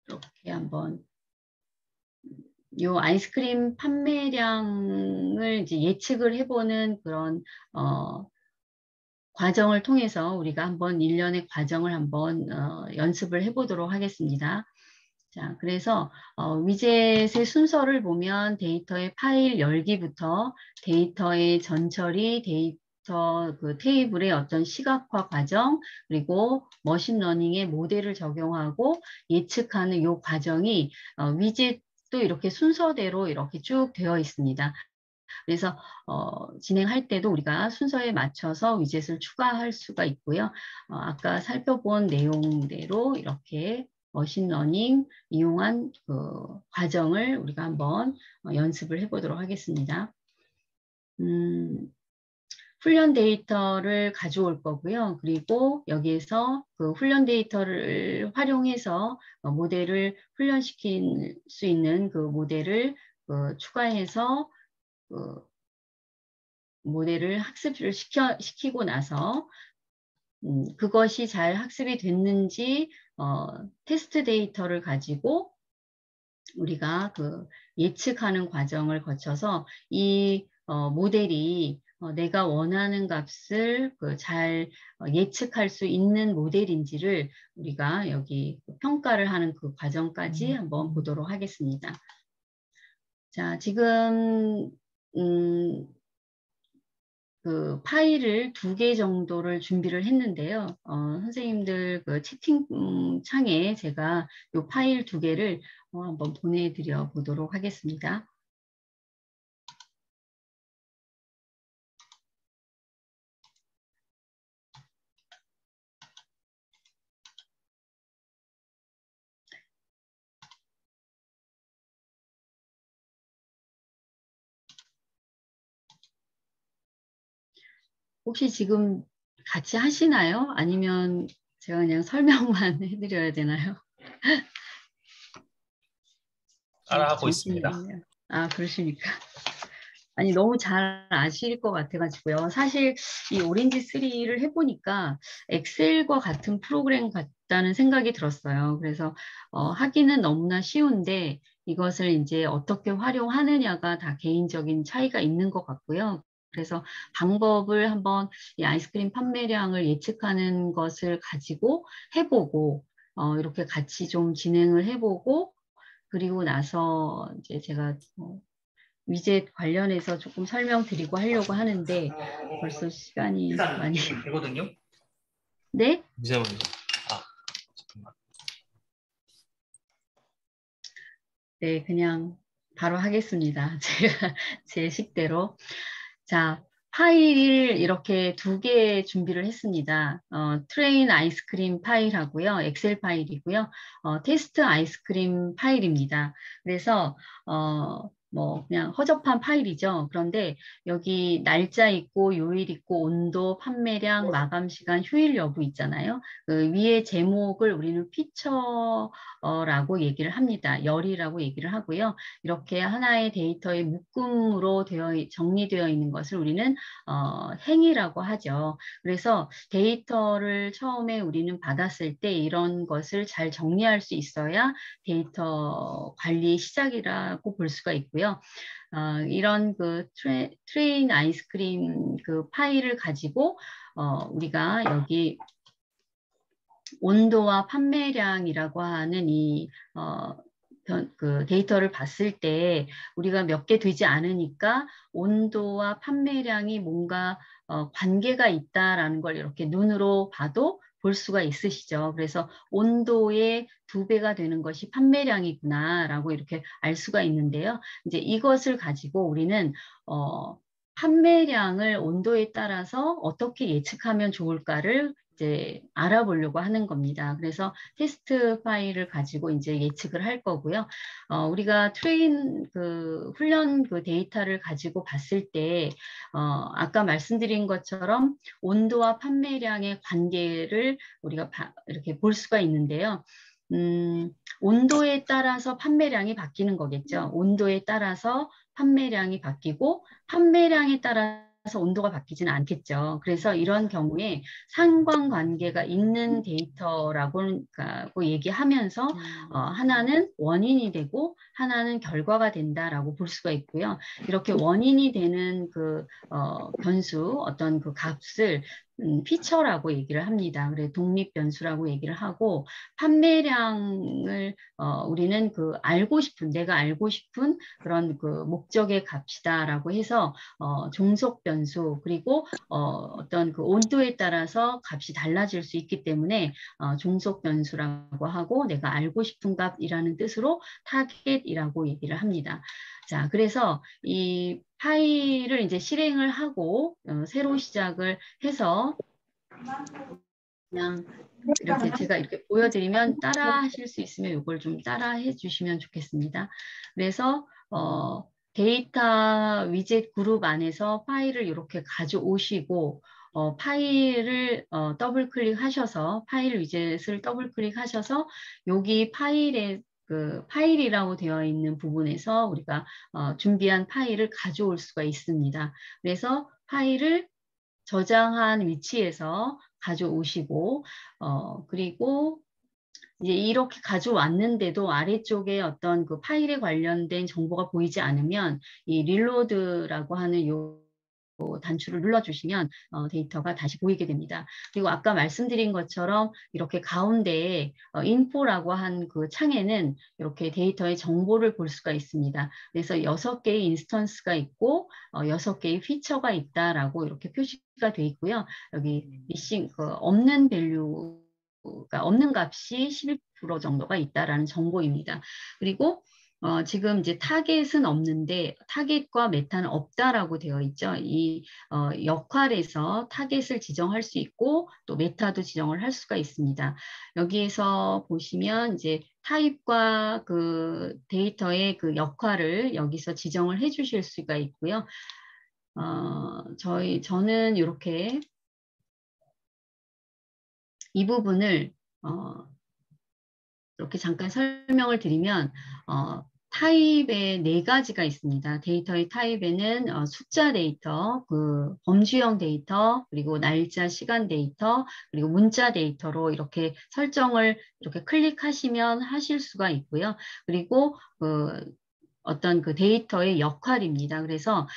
이렇게 한번 요 아이스크림 판매량을 이제 예측을 해보는 그런 과정을 통해서 우리가 한번 일련의 과정을 한번 연습을 해보도록 하겠습니다. 자, 그래서 위젯의 순서를 보면 데이터의 파일 열기부터 데이터의 전처리, 데이터 그 테이블의 어떤 시각화 과정, 그리고 머신러닝의 모델을 적용하고 예측하는 이 과정이 위젯도 이렇게 순서대로 이렇게 쭉 되어 있습니다. 그래서 진행할 때도 우리가 순서에 맞춰서 위젯을 추가할 수가 있고요. 아까 살펴본 내용대로 이렇게 머신러닝 이용한 그 과정을 우리가 한번 연습을 해보도록 하겠습니다. 훈련 데이터를 가져올 거고요. 그리고 여기에서 그 훈련 데이터를 활용해서 모델을 훈련시킬 수 있는 그 모델을 추가해서 그 모델을 학습을 시키고 나서 그것이 잘 학습이 됐는지 테스트 데이터를 가지고 우리가 그 예측하는 과정을 거쳐서 이 모델이 내가 원하는 값을 잘 예측할 수 있는 모델인지를 우리가 여기 평가를 하는 그 과정까지 한번 보도록 하겠습니다. 자, 지금 그 파일을 2개 정도를 준비를 했는데요. 선생님들 그 채팅 창에 제가 이 파일 2개를 한번 보내드려 보도록 하겠습니다. 혹시 지금 같이 하시나요? 아니면 제가 그냥 설명만 해드려야 되나요? 따라하고 있습니다. 정신이 아, 그러십니까? 아니, 너무 잘 아실 것 같아가지고요. 사실 이 오렌지 3를 해보니까 엑셀과 같은 프로그램 같다는 생각이 들었어요. 그래서 하기는 너무나 쉬운데 이것을 이제 어떻게 활용하느냐가 다 개인적인 차이가 있는 것 같고요. 그래서 방법을 한번 이 아이스크림 판매량을 예측하는 것을 가지고 해보고 이렇게 같이 좀 진행을 해보고 그리고 나서 이제 제가 위젯 관련해서 조금 설명드리고 하려고 하는데 벌써 시간이 많이 되거든요. 네? 잠시만요. 아, 잠깐만. 네, 그냥 바로 하겠습니다. 제가 제 식대로. 자, 파일을 이렇게 2개 준비를 했습니다. 트레인 아이스크림 파일하고요. 엑셀 파일이고요. 테스트 아이스크림 파일입니다. 그래서 뭐 그냥 허접한 파일이죠. 그런데 여기 날짜 있고 요일 있고 온도, 판매량, 마감 시간, 휴일 여부 있잖아요. 그 위에 제목을 우리는 피처라고 얘기를 합니다. 열이라고 얘기를 하고요. 이렇게 하나의 데이터의 묶음으로 정리되어 있는 것을 우리는 행이라고 하죠. 그래서 데이터를 처음에 우리는 받았을 때 이런 것을 잘 정리할 수 있어야 데이터 관리의 시작이라고 볼 수가 있고요. 이런 그 트레인 아이스크림 그 파일을 가지고 우리가 여기 온도와 판매량이라고 하는 그 데이터를 봤을 때 우리가 몇 개 되지 않으니까 온도와 판매량이 뭔가 관계가 있다라는 걸 이렇게 눈으로 봐도 볼 수가 있으시죠. 그래서 온도의 2배가 되는 것이 판매량이구나라고 이렇게 알 수가 있는데요. 이제 이것을 가지고 우리는 판매량을 온도에 따라서 어떻게 예측하면 좋을까를 이제 알아보려고 하는 겁니다. 그래서 테스트 파일을 가지고 이제 예측을 할 거고요. 우리가 훈련 그 데이터를 가지고 봤을 때, 아까 말씀드린 것처럼 온도와 판매량의 관계를 우리가 이렇게 볼 수가 있는데요. 온도에 따라서 판매량이 바뀌는 거겠죠. 온도에 따라서 판매량이 바뀌고 판매량에 따라서 온도가 바뀌지는 않겠죠. 그래서 이런 경우에 상관관계가 있는 데이터라고 얘기하면서 하나는 원인이 되고 하나는 결과가 된다라고 볼 수가 있고요. 이렇게 원인이 되는 그 변수, 어떤 그 값을 피처라고 얘기를 합니다. 그래 독립 변수라고 얘기를 하고 판매량을 우리는 그 내가 알고 싶은 그런 그 목적의 값이다라고 해서 종속 변수 그리고 어떤 그 온도에 따라서 값이 달라질 수 있기 때문에 종속 변수라고 하고 내가 알고 싶은 값이라는 뜻으로 타겟이라고 얘기를 합니다. 자, 그래서 이 파일을 이제 실행을 하고 새로 시작을 해서 그냥 이렇게 제가 이렇게 보여드리면 따라 하실 수 있으면 이걸 좀 따라 해 주시면 좋겠습니다. 그래서 데이터 위젯 그룹 안에서 파일을 이렇게 가져오시고 파일을 더블 클릭하셔서 파일 위젯을 더블 클릭하셔서 여기 그 파일이라고 되어 있는 부분에서 우리가 준비한 파일을 가져올 수가 있습니다. 그래서 파일을 저장한 위치에서 가져오시고 그리고 이제 이렇게 가져왔는데도 아래쪽에 어떤 그 파일에 관련된 정보가 보이지 않으면 이 릴로드라고 하는 요 단추를 눌러주시면 데이터가 다시 보이게 됩니다. 그리고 아까 말씀드린 것처럼 이렇게 가운데에 인포라고 한 그 창에는 이렇게 데이터의 정보를 볼 수가 있습니다. 그래서 6개의 인스턴스가 있고 6개의 피처가 있다라고 이렇게 표시가 돼 있고요. 여기 미싱 없는 밸류가 없는 값이 11% 정도가 있다라는 정보입니다. 그리고 지금 이제 타겟은 없는데 타겟과 메타는 없다라고 되어 있죠. 이 역할에서 타겟을 지정할 수 있고 또 메타도 지정을 할 수가 있습니다. 여기에서 보시면 이제 타입과 그 데이터의 그 역할을 여기서 지정을 해 주실 수가 있고요. 저는 이렇게 이 부분을 이렇게 잠깐 설명을 드리면 타입에 4가지가 있습니다. 데이터의 타입에는 숫자 데이터, 그 범주형 데이터, 그리고 날짜, 시간 데이터, 그리고 문자 데이터로 이렇게 설정을 이렇게 클릭하시면 하실 수가 있고요. 그리고 어떤 그 데이터의 역할입니다. 그래서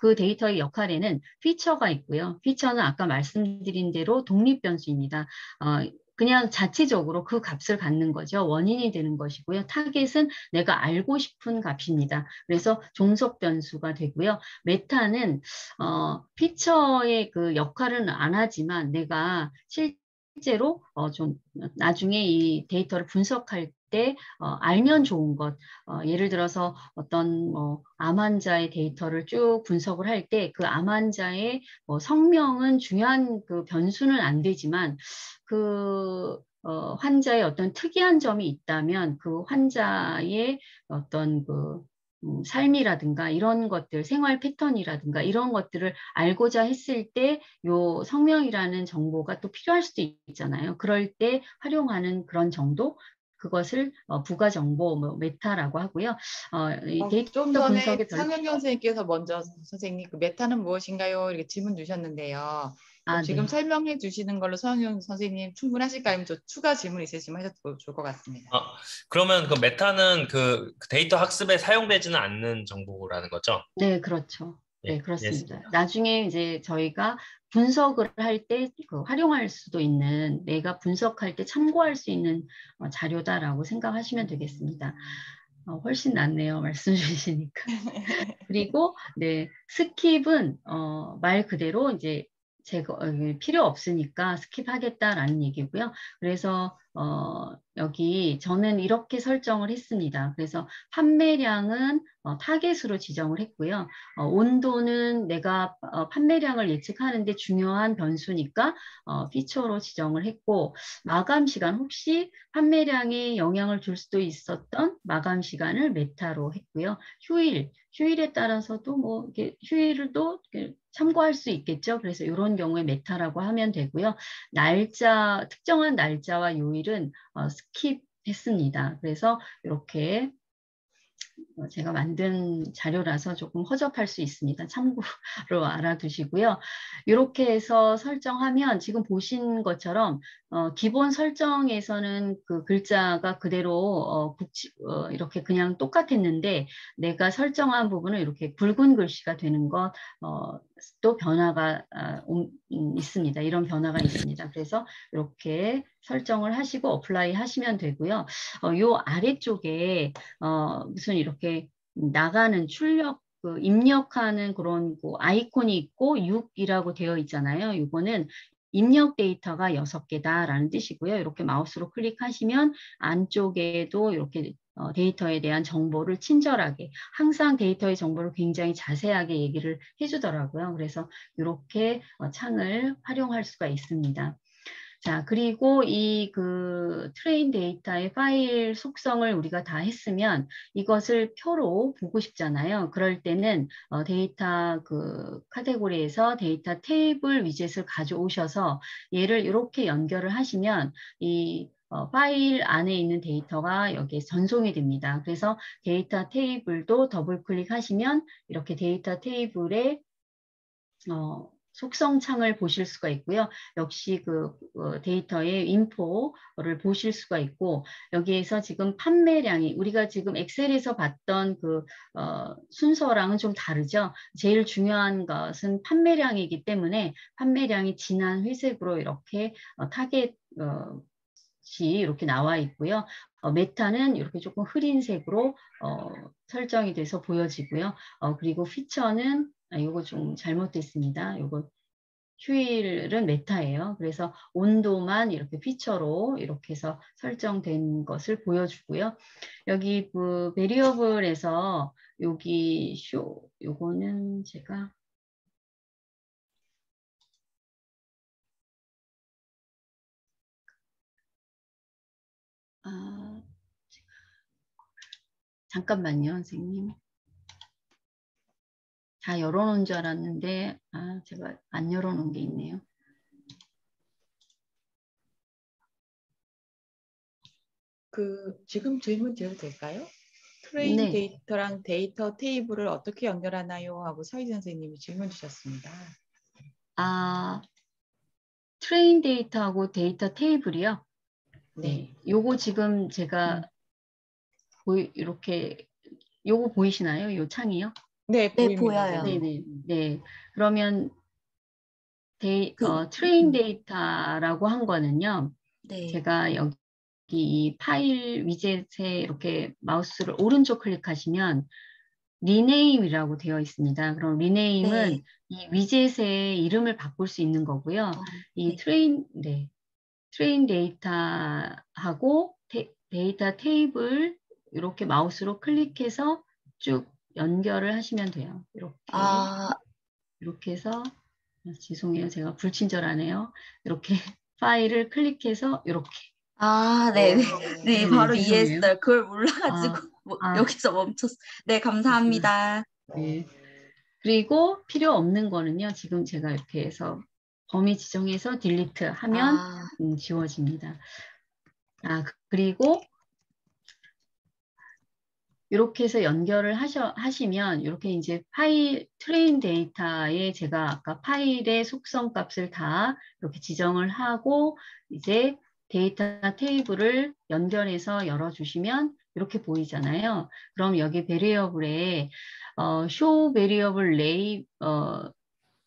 그 데이터의 역할에는 피처가 있고요. 피처는 아까 말씀드린 대로 독립변수입니다. 그냥 자체적으로 그 값을 갖는 거죠. 원인이 되는 것이고요. 타겟은 내가 알고 싶은 값입니다. 그래서 종속 변수가 되고요. 메타는 피처의 그 역할은 안 하지만 내가 실제로 좀 나중에 이 데이터를 분석할 때 알면 좋은 것, 예를 들어서 어떤 암 환자의 데이터를 쭉 분석을 할 때 그 암 환자의 성명은 중요한 그 변수는 안 되지만 그 환자의 어떤 특이한 점이 있다면 그 환자의 어떤 그 삶이라든가 이런 것들, 생활 패턴이라든가 이런 것들을 알고자 했을 때 요 성명이라는 정보가 또 필요할 수도 있잖아요. 그럴 때 활용하는 그런 정도, 그것을 부가 정보, 메타라고 하고요. 이 데이터 좀 전에 분석의 상현경 선생님께서 먼저 선생님 그 메타는 무엇인가요? 이렇게 질문 주셨는데요. 그럼 지금 네. 설명해 주시는 걸로 서영경 선생님 충분하실까요? 아니면 저 추가 질문 있으시면 하셔도 좋을 것 같습니다. 그러면 그 메타는 그 데이터 학습에 사용되지는 않는 정보라는 거죠? 네, 그렇죠. 네, 예, 그렇습니다. 이해했습니다. 나중에 이제 저희가 분석을 할 때 활용할 수도 있는, 내가 분석할 때 참고할 수 있는 자료다라고 생각하시면 되겠습니다. 훨씬 낫네요. 말씀 주시니까. 그리고 네, 스킵은 말 그대로 이제 필요 없으니까 스킵하겠다라는 얘기고요. 그래서 여기 저는 이렇게 설정을 했습니다. 그래서 판매량은 타겟으로 지정을 했고요. 온도는 내가 판매량을 예측하는데 중요한 변수니까 피처로 지정을 했고, 마감 시간, 혹시 판매량에 영향을 줄 수도 있었던 마감 시간을 메타로 했고요. 휴일에 따라서도 뭐 이렇게 휴일도 참고할 수 있겠죠. 그래서 이런 경우에 메타라고 하면 되고요. 특정한 날짜와 요일은 스킵했습니다. 그래서 이렇게 제가 만든 자료라서 조금 허접할 수 있습니다. 참고로 알아두시고요. 이렇게 해서 설정하면 지금 보신 것처럼 기본 설정에서는 그 글자가 그대로 이렇게 그냥 똑같았는데 내가 설정한 부분은 이렇게 굵은 글씨가 되는 것 또 변화가 있습니다. 이런 변화가 있습니다. 그래서 이렇게 설정을 하시고 어플라이 하시면 되고요. 요 아래쪽에 무슨 이렇게 나가는 출력, 입력하는 그런 아이콘이 있고 6이라고 되어 있잖아요. 이거는 입력 데이터가 6개다라는 뜻이고요. 이렇게 마우스로 클릭하시면 안쪽에도 이렇게 데이터에 대한 정보를 친절하게, 항상 데이터의 정보를 굉장히 자세하게 얘기를 해주더라고요. 그래서 이렇게 창을 활용할 수가 있습니다. 자, 그리고 이 트레인 데이터의 파일 속성을 우리가 다 했으면 이것을 표로 보고 싶잖아요. 그럴 때는 데이터 카테고리에서 데이터 테이블 위젯을 가져오셔서 얘를 이렇게 연결을 하시면 이 파일 안에 있는 데이터가 여기에 전송이 됩니다. 그래서 데이터 테이블도 더블 클릭하시면 이렇게 데이터 테이블에 속성 창을 보실 수가 있고요. 역시 그 데이터의 인포를 보실 수가 있고 여기에서 지금 판매량이 우리가 지금 엑셀에서 봤던 그 순서랑은 좀 다르죠. 제일 중요한 것은 판매량이기 때문에 판매량이 진한 회색으로 이렇게 타겟 이렇게 나와 있고요. 메타는 이렇게 조금 흐린 색으로 설정이 돼서 보여지고요. 그리고 피처는 이거 좀 잘못됐습니다. 이거 휴일은 메타예요. 그래서 온도만 이렇게 피처로 이렇게 해서 설정된 것을 보여주고요. 여기 그 베리어블에서 여기 요거는 제가 잠깐만요, 선생님. 다 열어놓은 줄 알았는데 제가 안 열어놓은 게 있네요. 지금 질문 드려도 될까요? 트레인 네. 데이터랑 데이터 테이블을 어떻게 연결하나요? 하고 서희 선생님이 질문 주셨습니다. 트레인 데이터하고 데이터 테이블이요? 네. 요거 지금 제가 이렇게 요거 보이시나요? 요 창이요? 네, 네, 보입니다. 보여요. 네네. 네. 그러면 트레인 데이터라고 한 거는요. 네. 제가 여기 이 파일 위젯에 이렇게 마우스를 오른쪽 클릭하시면 리네임이라고 되어 있습니다. 그럼 리네임은 네. 이 위젯의 이름을 바꿀 수 있는 거고요. 이 네. 트레인 데이터하고 데이터 테이블 이렇게 마우스로 클릭해서 쭉 연결을 하시면 돼요. 이렇게 해서 죄송해요. 제가 불친절하네요. 이렇게 파일을 클릭해서 이렇게 네. 네, 바로 죄송해요. 이해했어요. 그걸 몰라가지고 여기서 멈췄어요. 네, 감사합니다. 네. 그리고 필요 없는 거는요. 지금 제가 이렇게 해서 범위 지정해서 딜리트 하면 지워집니다. 그리고 이렇게 해서 연결을 하시면 이렇게 이제 트레인 데이터에 제가 아까 파일의 속성 값을 다 이렇게 지정을 하고 이제 데이터 테이블을 연결해서 열어주시면 이렇게 보이잖아요. 그럼 여기 베리어블에 show variable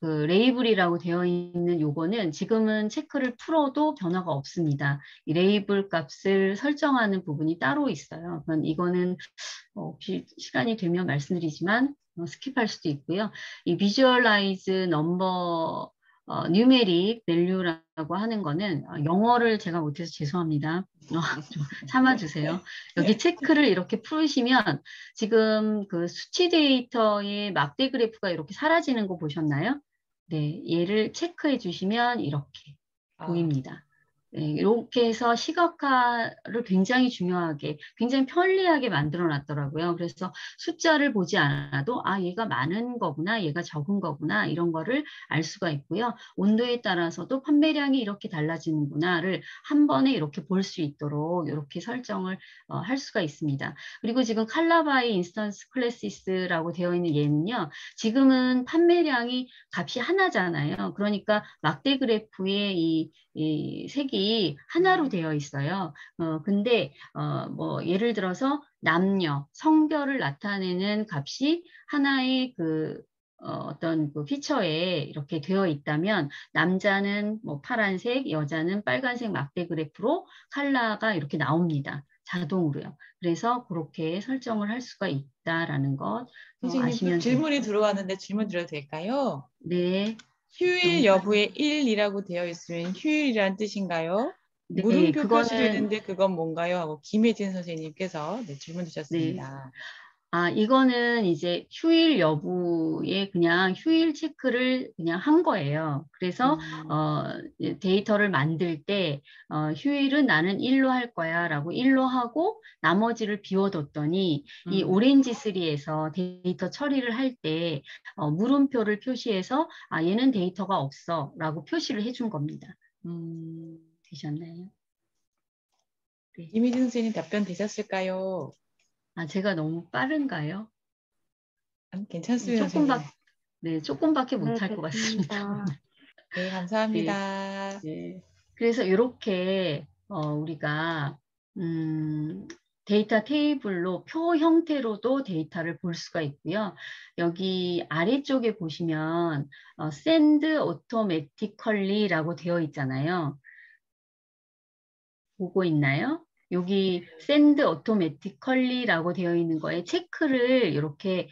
레이블이라고 되어 있는 요거는 지금은 체크를 풀어도 변화가 없습니다. 이 레이블 값을 설정하는 부분이 따로 있어요. 이거는 혹시 시간이 되면 말씀드리지만 스킵할 수도 있고요. 이 visualize number numeric value라고 하는 거는 영어를 제가 못해서 죄송합니다. 좀 참아주세요. 여기 체크를 이렇게 풀으시면 지금 그 수치 데이터의 막대 그래프가 이렇게 사라지는 거 보셨나요? 네, 얘를 체크해 주시면 이렇게 보입니다. 네, 이렇게 해서 시각화를 굉장히 중요하게, 굉장히 편리하게 만들어 놨더라고요. 그래서 숫자를 보지 않아도, 얘가 많은 거구나, 얘가 적은 거구나, 이런 거를 알 수가 있고요. 온도에 따라서도 판매량이 이렇게 달라지는구나를 한 번에 이렇게 볼 수 있도록 이렇게 설정을 할 수가 있습니다. 그리고 지금 칼라바이 인스턴스 클래시스라고 되어 있는 얘는요, 지금은 판매량이 값이 하나잖아요. 그러니까 막대 그래프의 이 색이 하나로 되어 있어요. 근데 뭐 예를 들어서 남녀, 성별을 나타내는 값이 하나의 어떤 그 피처에 이렇게 되어 있다면 남자는 뭐 파란색, 여자는 빨간색 막대 그래프로 컬러가 이렇게 나옵니다. 자동으로요. 그래서 그렇게 설정을 할 수가 있다라는 것 선생님, 아시면 질문이 들어왔는데 질문 드려도 될까요? 네. 휴일 여부에 1이라고 되어 있으면 휴일이란 뜻인가요? 네, 물음표 표시되는데 그건 뭔가요? 하고 김혜진 선생님께서 질문 주셨습니다. 이거는 이제 휴일 여부에 그냥 휴일 체크를 그냥 한 거예요. 그래서 데이터를 만들 때 휴일은 나는 1로 할 거야 라고 1로 하고 나머지를 비워뒀더니 이 오렌지 3에서 데이터 처리를 할 때 물음표를 표시해서 얘는 데이터가 없어 라고 표시를 해준 겁니다. 되셨나요? 네. 김혜진 선생님 답변 되셨을까요? 제가 너무 빠른가요? 괜찮습니다. 네, 조금밖에 네, 못할 것 같습니다. 됐습니다. 네, 감사합니다. 네. 그래서 이렇게 우리가 데이터 테이블로 표 형태로도 데이터를 볼 수가 있고요. 여기 아래쪽에 보시면 send automatically라고 되어 있잖아요. 보고 있나요? 여기 send automatically라고 되어 있는 거에 체크를 이렇게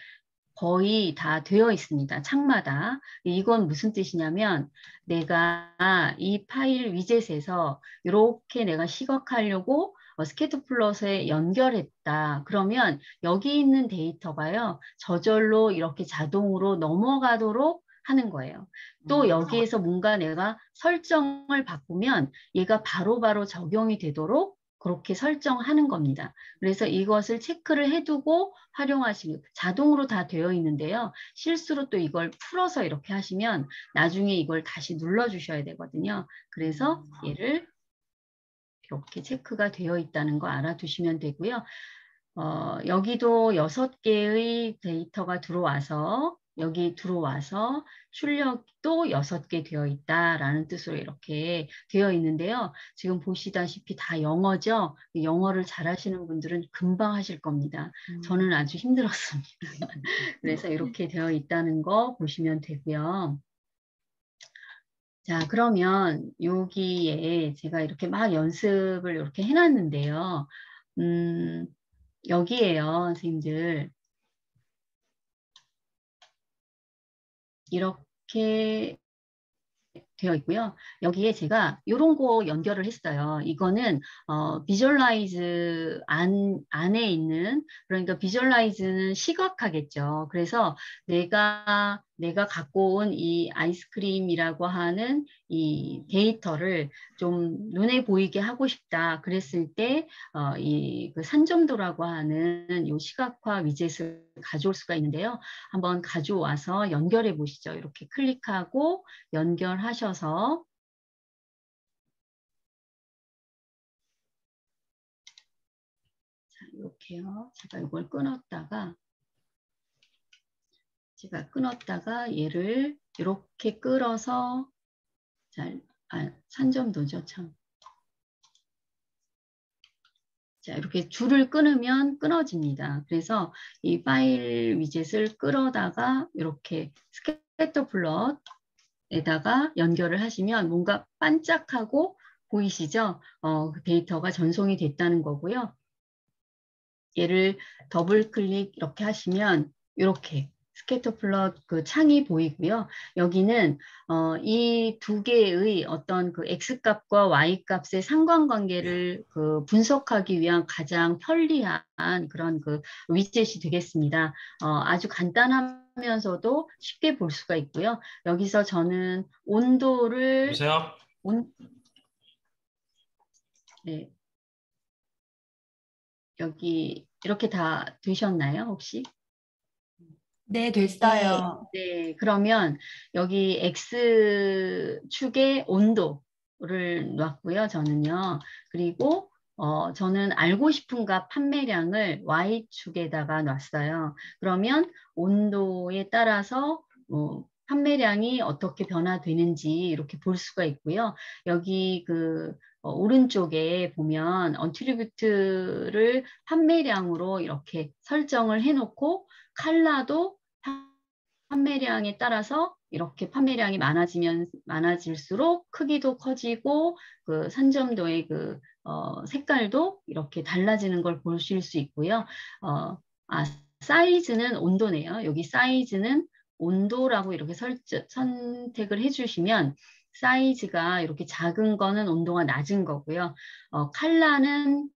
거의 다 되어 있습니다. 창마다. 이건 무슨 뜻이냐면 내가 이 파일 위젯에서 이렇게 내가 시각하려고 스케이트플롯에 연결했다. 그러면 여기 있는 데이터가요. 저절로 이렇게 자동으로 넘어가도록 하는 거예요. 또 여기에서 뭔가 내가 설정을 바꾸면 얘가 바로바로 적용이 되도록 그렇게 설정하는 겁니다. 그래서 이것을 체크를 해두고 활용하시면 자동으로 다 되어 있는데요. 실수로 또 이걸 풀어서 이렇게 하시면 나중에 이걸 다시 눌러주셔야 되거든요. 그래서 얘를 이렇게 체크가 되어 있다는 거 알아두시면 되고요. 여기도 6개의 데이터가 들어와서 여기 들어와서 출력도 6개 되어 있다라는 뜻으로 이렇게 되어 있는데요. 지금 보시다시피 다 영어죠. 영어를 잘하시는 분들은 금방 하실 겁니다. 저는 아주 힘들었습니다. 그래서 이렇게 되어 있다는 거 보시면 되고요. 자, 그러면 여기에 제가 이렇게 막 연습을 이렇게 해놨는데요. 여기에요, 선생님들. 이렇게 되어 있고요. 여기에 제가 이런 거 연결을 했어요. 이거는 비주얼라이즈 안에 있는, 그러니까 비주얼라이즈는 시각화겠죠. 그래서 내가 갖고 온 이 아이스크림이라고 하는 이 데이터를 좀 눈에 보이게 하고 싶다. 그랬을 때 이 그 산점도라고 하는 이 시각화 위젯을 가져올 수가 있는데요. 한번 가져와서 연결해 보시죠. 이렇게 클릭하고 연결하셔서 자, 이렇게요. 제가 이걸 끊었다가 얘를 이렇게 끌어서 자, 산점도죠, 참. 자, 이렇게 줄을 끊으면 끊어집니다. 그래서 이 파일 위젯을 끌어다가 이렇게 스캐터플롯에다가 연결을 하시면 뭔가 반짝하고 보이시죠? 그 데이터가 전송이 됐다는 거고요. 얘를 더블 클릭 이렇게 하시면 이렇게 스캐터플롯 그 창이 보이고요. 여기는 이 두 개의 어떤 그 X값과 Y값의 상관관계를 그 분석하기 위한 가장 편리한 그런 그 위젯이 되겠습니다. 아주 간단하면서도 쉽게 볼 수가 있고요. 여기서 저는 온도를 보세요. 네. 여기 이렇게 다 되셨나요, 혹시? 네, 됐어요. 네, 그러면 여기 X축에 온도를 놨고요, 저는요. 그리고 저는 알고 싶은 값 판매량을 Y축에다가 놨어요. 그러면 온도에 따라서 판매량이 어떻게 변화되는지 이렇게 볼 수가 있고요. 여기 그 오른쪽에 보면 언트리뷰트를 판매량으로 이렇게 설정을 해놓고 컬러도 판매량에 따라서 이렇게 판매량이 많아질수록 크기도 커지고 그 산점도의 그 색깔도 이렇게 달라지는 걸 보실 수 있고요. 사이즈는 온도네요. 여기 사이즈는 온도라고 이렇게 선택을 해주시면 사이즈가 이렇게 작은 거는 온도가 낮은 거고요. 컬러는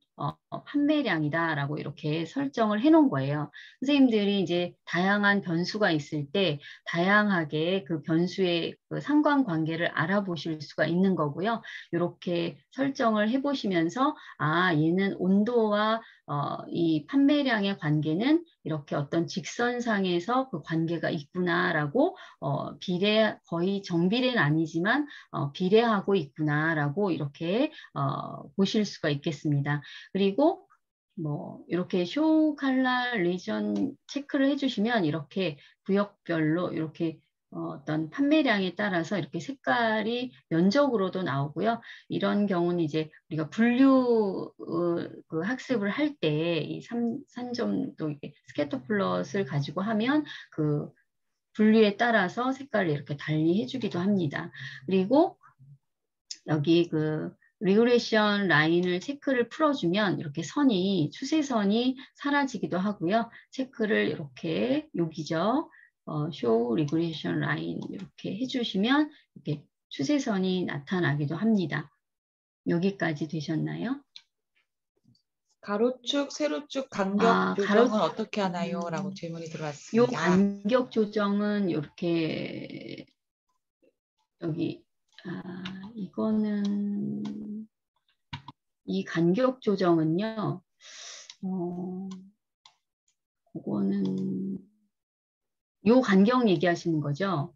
판매량이다라고 이렇게 설정을 해놓은 거예요. 선생님들이 이제 다양한 변수가 있을 때 다양하게 그 변수의 그 상관관계를 알아보실 수가 있는 거고요. 이렇게 설정을 해보시면서 얘는 온도와 이 판매량의 관계는 이렇게 어떤 직선상에서 그 관계가 있구나라고 거의 정비례는 아니지만 비례하고 있구나라고 이렇게 보실 수가 있겠습니다. 그리고 뭐 이렇게 쇼 컬러 리전 체크를 해주시면 이렇게 구역별로 이렇게 어떤 판매량에 따라서 이렇게 색깔이 면적으로도 나오고요. 이런 경우는 이제 우리가 분류 그 학습을 할 때 이 3점도 이렇게 스캐터 플롯을 가지고 하면 그 분류에 따라서 색깔을 이렇게 달리 해주기도 합니다. 그리고 여기 그 리그레션 라인을 체크를 풀어주면 이렇게 선이 추세선이 사라지기도 하고요. 체크를 이렇게 여기죠. 쇼 리그레션 라인 이렇게 해주시면 이렇게 추세선이 나타나기도 합니다. 여기까지 되셨나요? 가로축, 세로축 간격 조정은 어떻게 하나요? 라고 질문이 요 들어왔습니다. 간격 조정은 이렇게 여기 이거는 이 간격 조정은요. 그거는 요 간격 얘기하시는 거죠?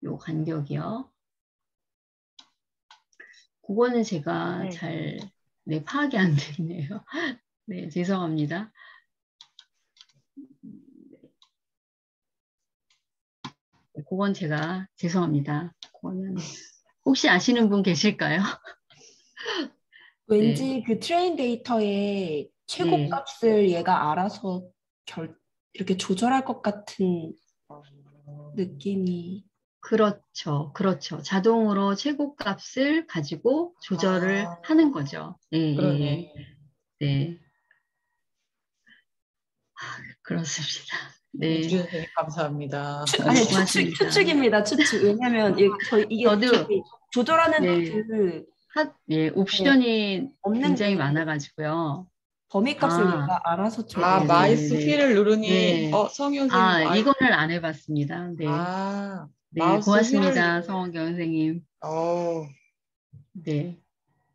요 간격이요. 그거는 제가 잘 파악이 안 됐네요. 네, 죄송합니다. 그건 제가 죄송합니다. 그거는 혹시 아시는 분 계실까요? 왠지 네. 그 트레인 데이터의 최고 네. 값을 얘가 알아서 이렇게 조절할 것 같은 느낌이. 그렇죠. 그렇죠. 자동으로 최고값을 가지고 조절을 하는 거죠. 네, 그러네. 네. 그렇습니다. 네. 이주연 선생님 감사합니다. 아니, 고맙습니다. 추측입니다. 추측. 왜냐면 이게 저도 조절하는 네. 그 예, 옵션이 없는 굉장히 게 많아가지고요. 범위값을 얘가 알아서 조절. 마우스 네. 휠을 누르니 네. 성현 선생님 이거는 안 해봤습니다. 네. 네, 마우스 고맙습니다. 휠을 성원경 선생님. 네.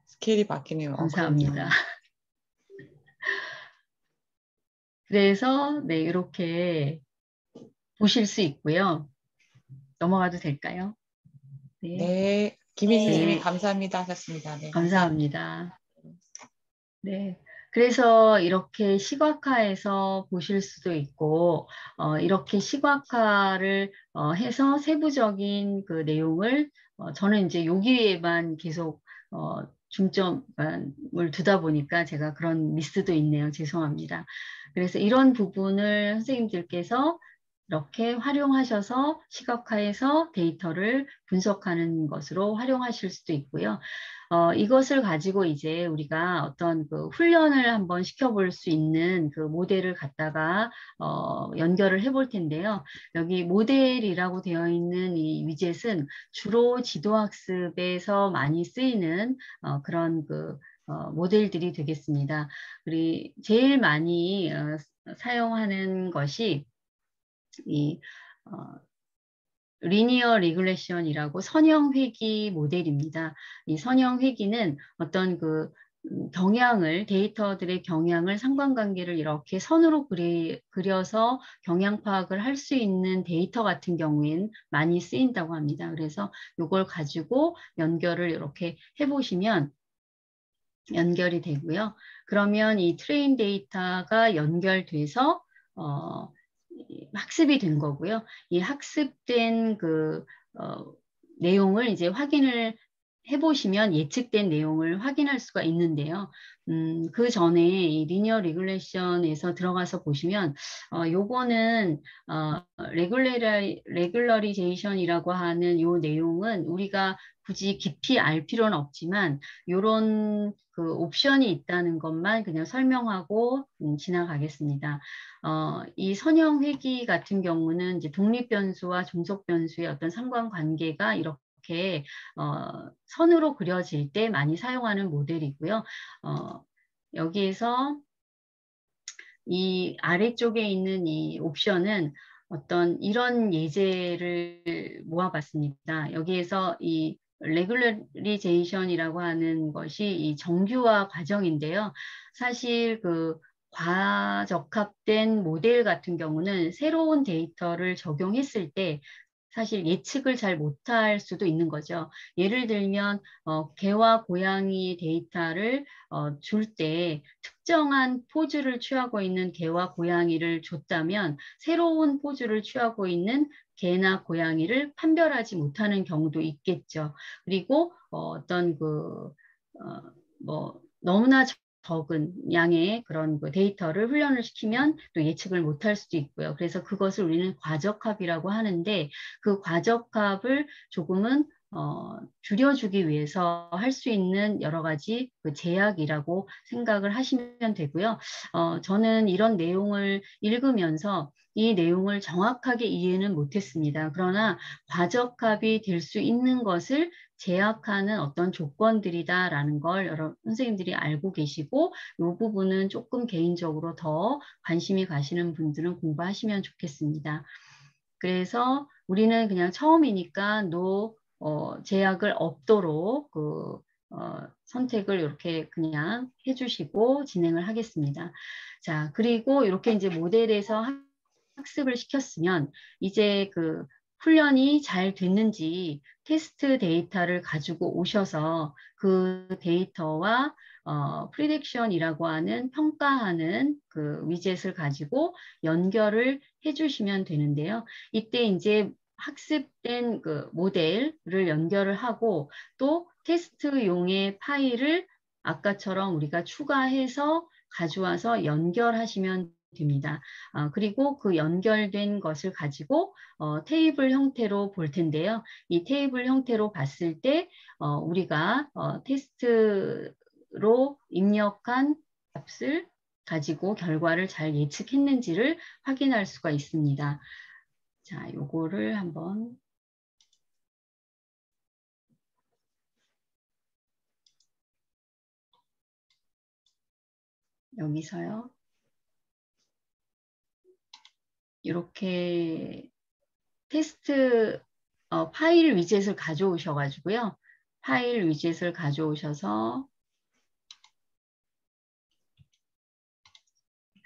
스케일이 바뀌네요. 감사합니다. 그래서 네, 이렇게 보실 수 있고요. 넘어가도 될까요? 네. 네. 김희진 선생님 네. 감사합니다 하셨습니다. 네, 감사합니다. 네. 그래서 이렇게 시각화해서 보실 수도 있고, 이렇게 시각화를 해서 세부적인 그 내용을, 저는 이제 여기에만 계속, 중점을 두다 보니까 제가 그런 미스도 있네요. 죄송합니다. 그래서 이런 부분을 선생님들께서 이렇게 활용하셔서 시각화해서 데이터를 분석하는 것으로 활용하실 수도 있고요. 이것을 가지고 이제 우리가 어떤 그 훈련을 한번 시켜볼 수 있는 그 모델을 갖다가 연결을 해볼 텐데요. 여기 모델이라고 되어 있는 이 위젯은 주로 지도학습에서 많이 쓰이는 그런 그 모델들이 되겠습니다. 우리 제일 많이 사용하는 것이 이 리니어 리그레션이라고 선형 회귀 모델입니다. 이 선형 회귀는 어떤 그 경향을, 데이터들의 경향을, 상관관계를 이렇게 선으로 그려서 경향 파악을 할 수 있는 데이터 같은 경우엔 많이 쓰인다고 합니다. 그래서 이걸 가지고 연결을 이렇게 해보시면 연결이 되고요. 그러면 이 트레인 데이터가 연결돼서 학습이 된 거고요. 이 학습된 그 내용을 이제 확인을 해보시면 예측된 내용을 확인할 수가 있는데요. 그 전에 이 리니어 리굴레이션에서 들어가서 보시면 요거는 레귤러리제이션이라고 하는 요 내용은 우리가 굳이 깊이 알 필요는 없지만 요런 그 옵션이 있다는 것만 그냥 설명하고 지나가겠습니다. 이 선형 회귀 같은 경우는 이제 독립변수와 종속변수의 어떤 상관관계가 이렇게 선으로 그려질 때 많이 사용하는 모델이고요. 여기에서 이 아래쪽에 있는 이 옵션은 어떤 이런 예제를 모아봤습니다. 여기에서 이 레귤러리제이션이라고 하는 것이 이 정규화 과정인데요. 사실 그 과적합된 모델 같은 경우는 새로운 데이터를 적용했을 때 사실 예측을 잘 못할 수도 있는 거죠. 예를 들면 개와 고양이 데이터를 줄 때 특정한 포즈를 취하고 있는 개와 고양이를 줬다면 새로운 포즈를 취하고 있는 개나 고양이를 판별하지 못하는 경우도 있겠죠. 그리고 어떤 너무나 적은 양의 그런 데이터를 훈련을 시키면 또 예측을 못할 수도 있고요. 그래서 그것을 우리는 과적합이라고 하는데 그 과적합을 조금은 줄여주기 위해서 할 수 있는 여러 가지 그 제약이라고 생각을 하시면 되고요. 저는 이런 내용을 읽으면서 이 내용을 정확하게 이해는 못했습니다. 그러나 과적합이 될 수 있는 것을 제약하는 어떤 조건들이다라는 걸 여러 선생님들이 알고 계시고 이 부분은 조금 개인적으로 더 관심이 가시는 분들은 공부하시면 좋겠습니다. 그래서 우리는 그냥 처음이니까 제약을 없도록 선택을 이렇게 그냥 해주시고 진행을 하겠습니다. 자, 그리고 이렇게 이제 모델에서 학습을 시켰으면 이제 훈련이 잘 됐는지 테스트 데이터를 가지고 오셔서 그 데이터와 프리딕션이라고 하는 평가하는 그 위젯을 가지고 연결을 해주시면 되는데요. 이때 이제 학습된 그 모델을 연결을 하고 또 테스트용의 파일을 아까처럼 우리가 추가해서 가져와서 연결하시면 됩니다. 그리고 그 연결된 것을 가지고 테이블 형태로 볼 텐데요. 이 테이블 형태로 봤을 때 우리가 테스트로 입력한 값을 가지고 결과를 잘 예측했는지를 확인할 수가 있습니다. 자, 요거를 한번 여기서요. 이렇게 테스트 파일 위젯을 가져오셔가지고요. 파일 위젯을 가져오셔서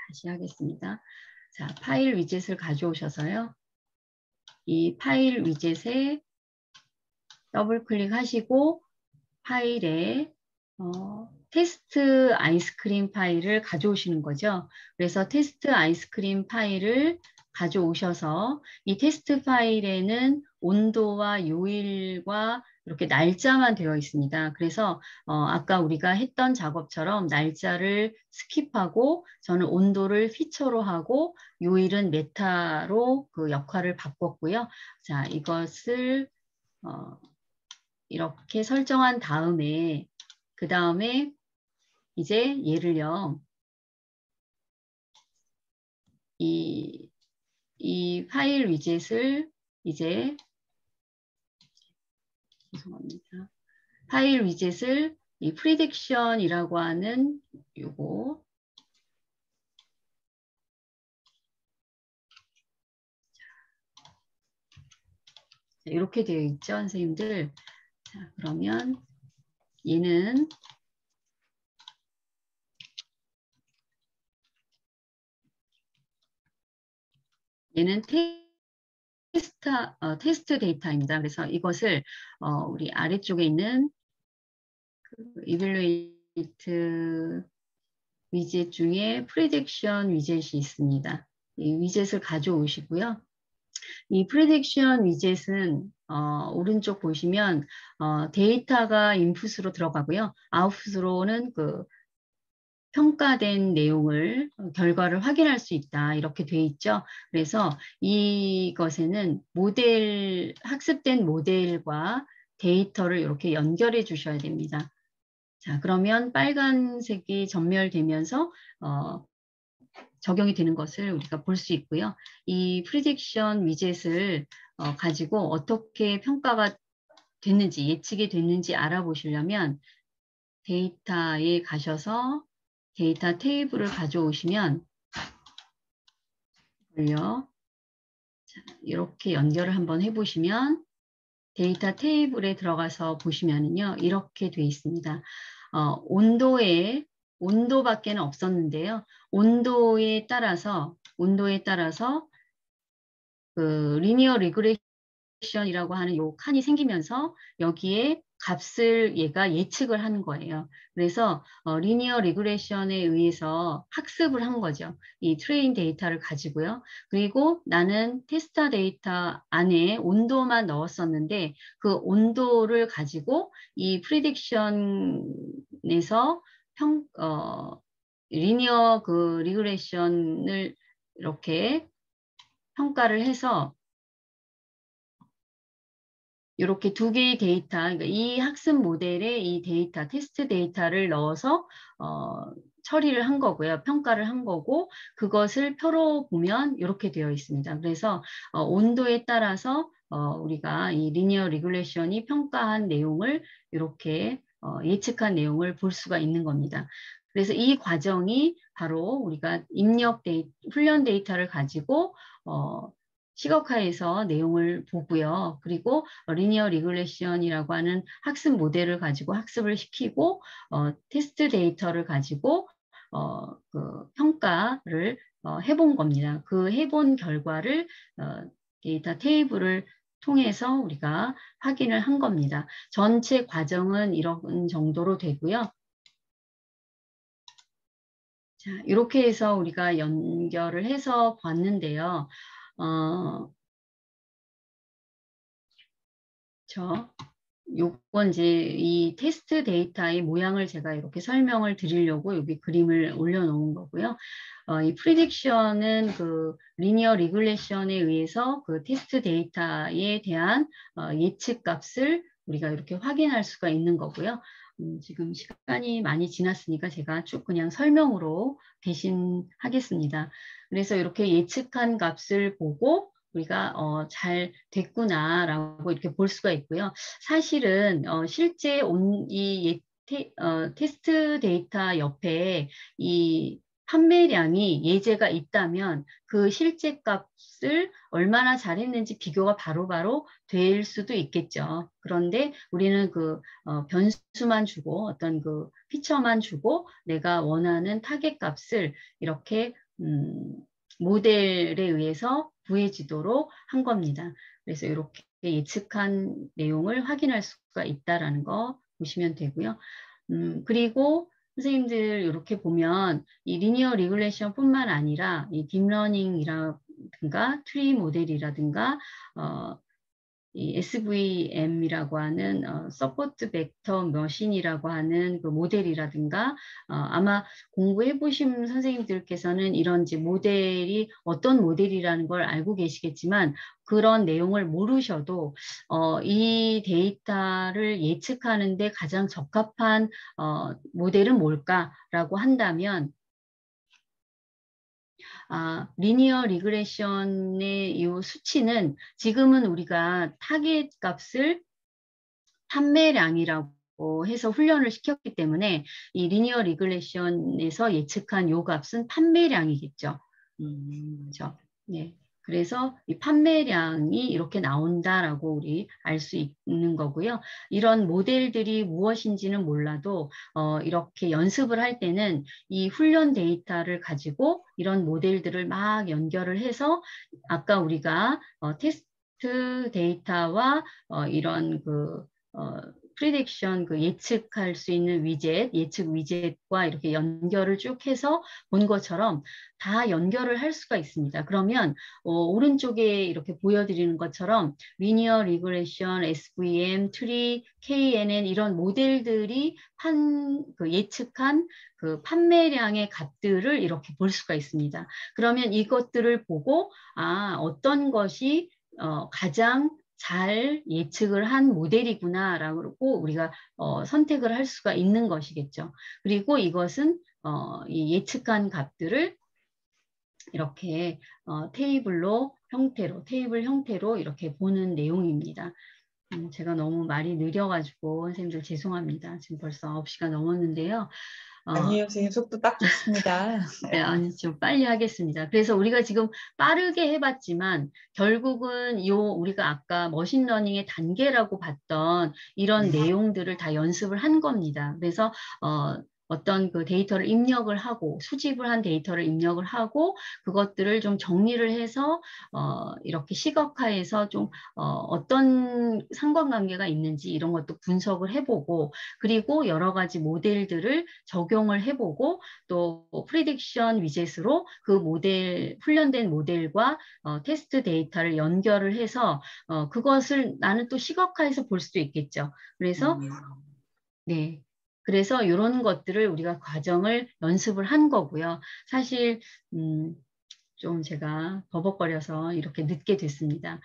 다시 하겠습니다. 자, 파일 위젯을 가져오셔서요. 이 파일 위젯에 더블 클릭하시고 파일에 테스트 아이스크림 파일을 가져오시는 거죠. 그래서 테스트 아이스크림 파일을 가져오셔서 이 테스트 파일에는 온도와 요일과 이렇게 날짜만 되어 있습니다. 그래서 아까 우리가 했던 작업처럼 날짜를 스킵하고 저는 온도를 피처로 하고 요일은 메타로 그 역할을 바꿨고요. 자, 이것을 이렇게 설정한 다음에 그 다음에 이제 얘를요. 이 파일 위젯을 이제 죄송합니다. 파일 위젯을 이 프리딕션이라고 하는 요거 이렇게 되어 있죠, 선생님들. 자, 그러면 얘는 테스트 데이터입니다. 그래서 이것을 우리 아래쪽에 있는 이밸루에이트 위젯 중에 프리딕션 위젯이 있습니다. 이 위젯을 가져오시고요. 이 프리딕션 위젯은 오른쪽 보시면 데이터가 인풋으로 들어가고요. 아웃풋으로는 그 평가된 내용을 결과를 확인할 수 있다 이렇게 돼 있죠. 그래서 이것에는 학습된 모델과 데이터를 이렇게 연결해 주셔야 됩니다. 자, 그러면 빨간색이 전멸되면서 적용이 되는 것을 우리가 볼 수 있고요. 이 프리딕션 위젯을 가지고 어떻게 평가가 됐는지 예측이 됐는지 알아보시려면 데이터에 가셔서 데이터 테이블을 가져오시면 이렇게 연결을 한번 해보시면 데이터 테이블에 들어가서 보시면요 이렇게 돼 있습니다. 온도밖에는 없었는데요. 온도에 따라서 그 리니어 리그레션 리그레션이라고 하는 요 칸이 생기면서 여기에 값을 얘가 예측을 하는 거예요. 그래서 리니어 리그레션에 의해서 학습을 한 거죠. 이 트레인 데이터를 가지고요. 그리고 나는 테스트 데이터 안에 온도만 넣었었는데 그 온도를 가지고 이 프리딕션에서 리니어 그 리그레션을 이렇게 평가를 해서 이렇게 두 개의 데이터, 그러니까 이 학습 모델에 이 데이터, 테스트 데이터를 넣어서 처리를 한 거고요. 평가를 한 거고 그것을 표로 보면 이렇게 되어 있습니다. 그래서 온도에 따라서 우리가 이 리니어 리그레션이 평가한 내용을 이렇게 예측한 내용을 볼 수가 있는 겁니다. 그래서 이 과정이 바로 우리가 훈련 데이터를 가지고 시각화해서 내용을 보고요. 그리고 리니어 리그레션이라고 하는 학습 모델을 가지고 학습을 시키고 테스트 데이터를 가지고 그 평가를 해본 겁니다. 그 해본 결과를 데이터 테이블을 통해서 우리가 확인을 한 겁니다. 전체 과정은 이런 정도로 되고요. 자, 이렇게 해서 우리가 연결을 해서 봤는데요. 요건 이제 이 테스트 데이터의 모양을 제가 이렇게 설명을 드리려고 여기 그림을 올려놓은 거고요. 이 프리딕션은 그 리니어 리그레션에 의해서 그 테스트 데이터에 대한 예측 값을 우리가 이렇게 확인할 수가 있는 거고요. 지금 시간이 많이 지났으니까 제가 쭉 그냥 설명으로 대신 하겠습니다. 그래서 이렇게 예측한 값을 보고 우리가 잘 됐구나라고 이렇게 볼 수가 있고요. 사실은 실제 이 테스트 데이터 옆에 이 판매량이 예제가 있다면 그 실제 값을 얼마나 잘했는지 비교가 바로바로 될 수도 있겠죠. 그런데 우리는 그 변수만 주고 어떤 그 피처만 주고 내가 원하는 타겟 값을 이렇게 모델에 의해서 구해지도록 한 겁니다. 그래서 이렇게 예측한 내용을 확인할 수가 있다라는 거 보시면 되고요. 그리고 선생님들 이렇게 보면 이 리니어 리그레션 뿐만 아니라 이 딥러닝이라든가 트리 모델이라든가 이 SVM이라고 하는 서포트 벡터 머신이라고 하는 그 모델이라든가 아마 공부해 보신 선생님들께서는 이런 이제 모델이 어떤 모델이라는 걸 알고 계시겠지만 그런 내용을 모르셔도 이 데이터를 예측하는데 가장 적합한 모델은 뭘까라고 한다면 리니어 리그레션의 이 수치는 지금은 우리가 타겟 값을 판매량이라고 해서 훈련을 시켰기 때문에 이 리니어 리그레션에서 예측한 요 값은 판매량이겠죠. 그렇죠? 네. 그래서 이 판매량이 이렇게 나온다라고 우리 알 수 있는 거고요. 이런 모델들이 무엇인지는 몰라도 이렇게 연습을 할 때는 이 훈련 데이터를 가지고 이런 모델들을 막 연결을 해서 아까 우리가 테스트 데이터와 이런 그 프리딕션 그 예측할 수 있는 예측 위젯과 이렇게 연결을 쭉 해서 본 것처럼 다 연결을 할 수가 있습니다. 그러면 오른쪽에 이렇게 보여드리는 것처럼 리니어 리그레션, SVM, 트리, KNN 이런 모델들이 예측한 그 판매량의 값들을 이렇게 볼 수가 있습니다. 그러면 이것들을 보고 어떤 것이 가장 잘 예측을 한 모델이구나라고 우리가 선택을 할 수가 있는 것이겠죠. 그리고 이것은 이 예측한 값들을 이렇게 테이블 형태로 이렇게 보는 내용입니다. 제가 너무 말이 느려가지고 선생님들 죄송합니다. 지금 벌써 9시가 넘었는데요. 아니에요, 선생님 속도 딱 좋습니다. 네, 아니, 좀 빨리 하겠습니다. 그래서 우리가 지금 빠르게 해봤지만 결국은 우리가 아까 머신러닝의 단계라고 봤던 이런 내용들을 다 연습을 한 겁니다. 그래서 어떤 그 데이터를 입력을 하고 수집을 한 데이터를 입력을 하고 그것들을 좀 정리를 해서 이렇게 시각화해서 좀 어떤 상관관계가 있는지 이런 것도 분석을 해보고 그리고 여러 가지 모델들을 적용을 해보고 또 프리딕션 위젯으로 그 모델 훈련된 모델과 테스트 데이터를 연결을 해서 그것을 나는 또 시각화해서 볼 수도 있겠죠. 그래서 네. 그래서 이런 것들을 우리가 과정을 연습을 한 거고요. 사실 좀 제가 버벅거려서 이렇게 늦게 됐습니다.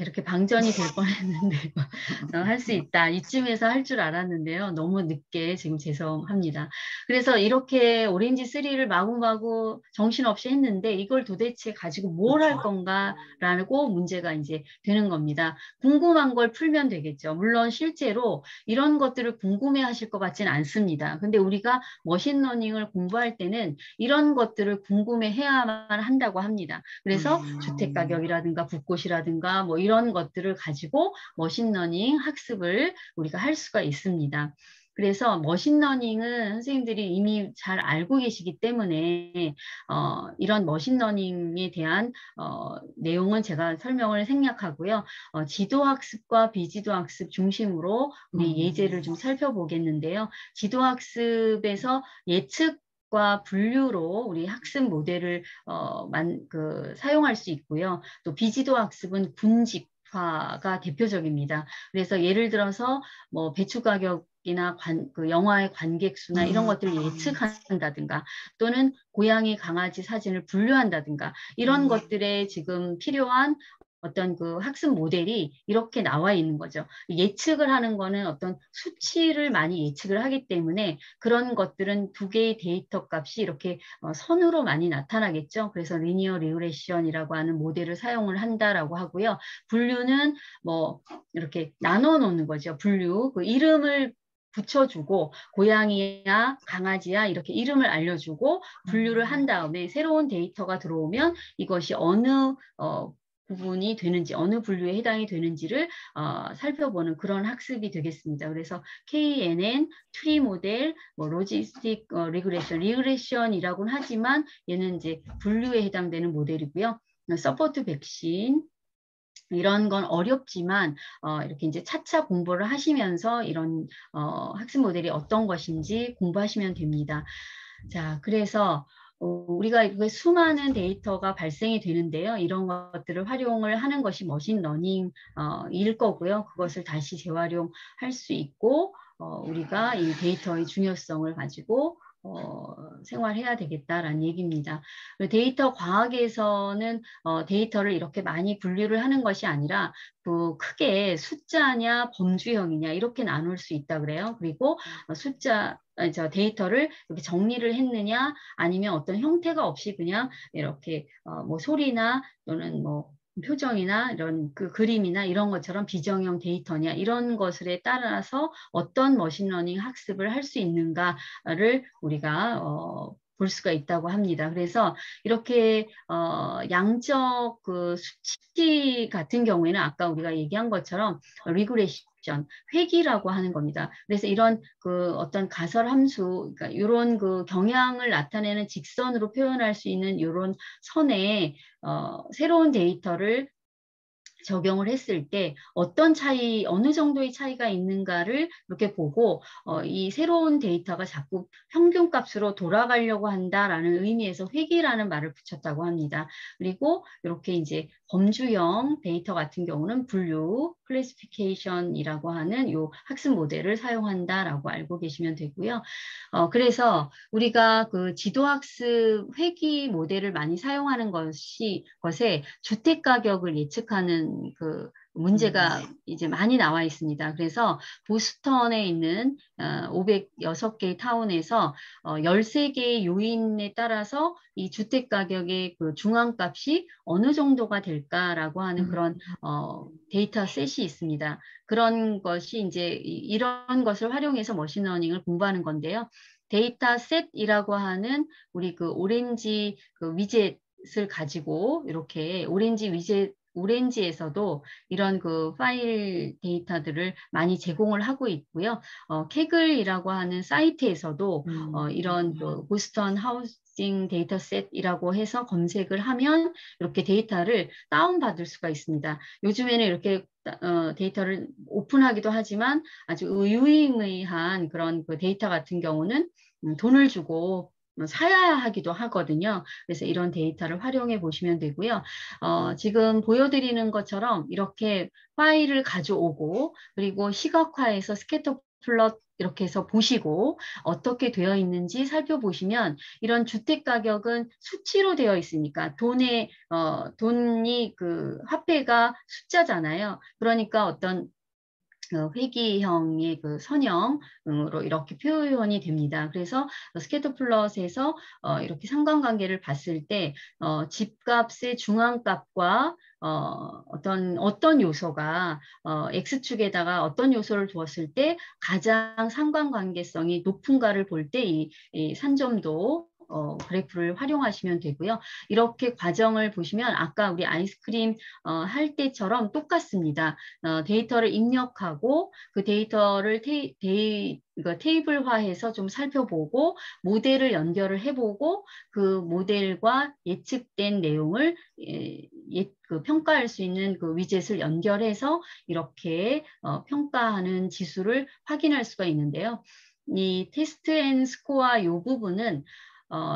이렇게 방전이 될 뻔했는데 할 수 있다. 이쯤에서 할 줄 알았는데요. 너무 늦게 지금 죄송합니다. 그래서 이렇게 오렌지 3를 마구마구 정신없이 했는데 이걸 도대체 가지고 뭘 할 건가라고 문제가 이제 되는 겁니다. 궁금한 걸 풀면 되겠죠. 물론 실제로 이런 것들을 궁금해 하실 것 같지는 않습니다. 근데 우리가 머신러닝을 공부할 때는 이런 것들을 궁금해 해야만 한다고 합니다. 그래서 주택가격이라든가 붓꽃이라든가 뭐 이런 것들을 가지고 머신러닝 학습을 우리가 할 수가 있습니다. 그래서 머신러닝은 선생님들이 이미 잘 알고 계시기 때문에 이런 머신러닝에 대한 내용은 제가 설명을 생략하고요. 지도학습과 비지도학습 중심으로 우리 예제를 좀 살펴보겠는데요. 지도학습에서 예측 과 분류로 우리 학습 모델을 사용할 수 있고요. 또 비지도 학습은 군집화가 대표적입니다. 그래서 예를 들어서 뭐 배추 가격이나 그 영화의 관객 수나 이런 것들을 예측한다든가 또는 고양이 강아지 사진을 분류한다든가 이런 것들에 지금 필요한 어떤 그 학습 모델이 이렇게 나와 있는 거죠. 예측을 하는 거는 어떤 수치를 많이 예측을 하기 때문에 그런 것들은 두 개의 데이터 값이 이렇게 선으로 많이 나타나겠죠. 그래서 리니어 리그레션이라고 하는 모델을 사용을 한다라고 하고요. 분류는 뭐 이렇게 나눠 놓는 거죠. 분류. 그 이름을 붙여주고 고양이야 강아지야 이렇게 이름을 알려주고 분류를 한 다음에 새로운 데이터가 들어오면 이것이 어느 부분이 되는지 어느 분류에 해당이 되는지를 살펴보는 그런 학습이 되겠습니다. 그래서 KNN, 트리 모델, 뭐 로지스틱 리그레션이라고는 하지만 얘는 이제 분류에 해당되는 모델이고요. 서포트 백신 이런 건 어렵지만 이렇게 이제 차차 공부를 하시면서 이런 학습 모델이 어떤 것인지 공부하시면 됩니다. 자, 그래서 우리가 수많은 데이터가 발생이 되는데요. 이런 것들을 활용을 하는 것이 머신러닝일 거고요. 그것을 다시 재활용할 수 있고 우리가 이 데이터의 중요성을 가지고 생활해야 되겠다라는 얘기입니다. 데이터 과학에서는 데이터를 이렇게 많이 분류를 하는 것이 아니라 그 크게 숫자냐 범주형이냐 이렇게 나눌 수 있다 그래요. 그리고 데이터를 이렇게 정리를 했느냐 아니면 어떤 형태가 없이 그냥 이렇게 뭐 소리나 또는 뭐 표정이나 이런 그 그림이나 이런 것처럼 비정형 데이터냐 이런 것에 따라서 어떤 머신러닝 학습을 할 수 있는가를 우리가 볼 수가 있다고 합니다. 그래서 이렇게 양적 그 수치 같은 경우에는 아까 우리가 얘기한 것처럼 리그레션, 회귀라고 하는 겁니다. 그래서 이런 그 어떤 가설 함수, 그러니까 이런 그 경향을 나타내는 직선으로 표현할 수 있는 이런 선에 새로운 데이터를 적용을 했을 때 어떤 차이, 어느 정도의 차이가 있는가를 이렇게 보고 이 새로운 데이터가 자꾸 평균값으로 돌아가려고 한다라는 의미에서 회귀라는 말을 붙였다고 합니다. 그리고 이렇게 이제 범주형 데이터 같은 경우는 분류, 클래시피케이션이라고 하는 요 학습 모델을 사용한다라고 알고 계시면 되고요. 그래서 우리가 그 지도학습 회귀 모델을 많이 사용하는 것에 주택가격을 예측하는 그 문제가 이제 많이 나와 있습니다. 그래서 보스턴에 있는 506개의 타운에서 13개의 요인에 따라서 이 주택가격의 그 중앙값이 어느 정도가 될까라고 하는 그런 데이터 셋이 있습니다. 그런 것이 이제 이런 것을 활용해서 머신러닝을 공부하는 건데요. 데이터 셋이라고 하는 우리 그 오렌지 그 위젯을 가지고 이렇게 오렌지 위젯 오렌지에서도 이런 그 파일 데이터들을 많이 제공을 하고 있고요. 케글이라고 하는 사이트에서도 이런 그 보스턴 하우싱 데이터셋이라고 해서 검색을 하면 이렇게 데이터를 다운받을 수가 있습니다. 요즘에는 이렇게 데이터를 오픈하기도 하지만 아주 유의미한 그런 그 데이터 같은 경우는 돈을 주고 사야 하기도 하거든요. 그래서 이런 데이터를 활용해 보시면 되고요. 지금 보여드리는 것처럼 이렇게 파일을 가져오고 그리고 시각화해서 스캐터 플롯 이렇게 해서 보시고 어떻게 되어 있는지 살펴보시면 이런 주택 가격은 수치로 되어 있으니까 돈이 그 화폐가 숫자잖아요. 그러니까 어떤 회귀형의 그 선형으로 이렇게 표현이 됩니다. 그래서 스캐터 플롯에서 이렇게 상관관계를 봤을 때 집값의 중앙값과 어떤 요소가 X축에다가 어떤 요소를 두었을 때 가장 상관관계성이 높은가를 볼 때 이 산점도 그래프를 활용하시면 되고요. 이렇게 과정을 보시면 아까 우리 아이스크림 할 때처럼 똑같습니다. 데이터를 입력하고 그 데이터를 테이블화해서 좀 살펴보고 모델을 연결을 해보고 그 모델과 예측된 내용을 그 평가할 수 있는 그 위젯을 연결해서 이렇게 평가하는 지수를 확인할 수가 있는데요. 이 테스트 앤 스코어 이 부분은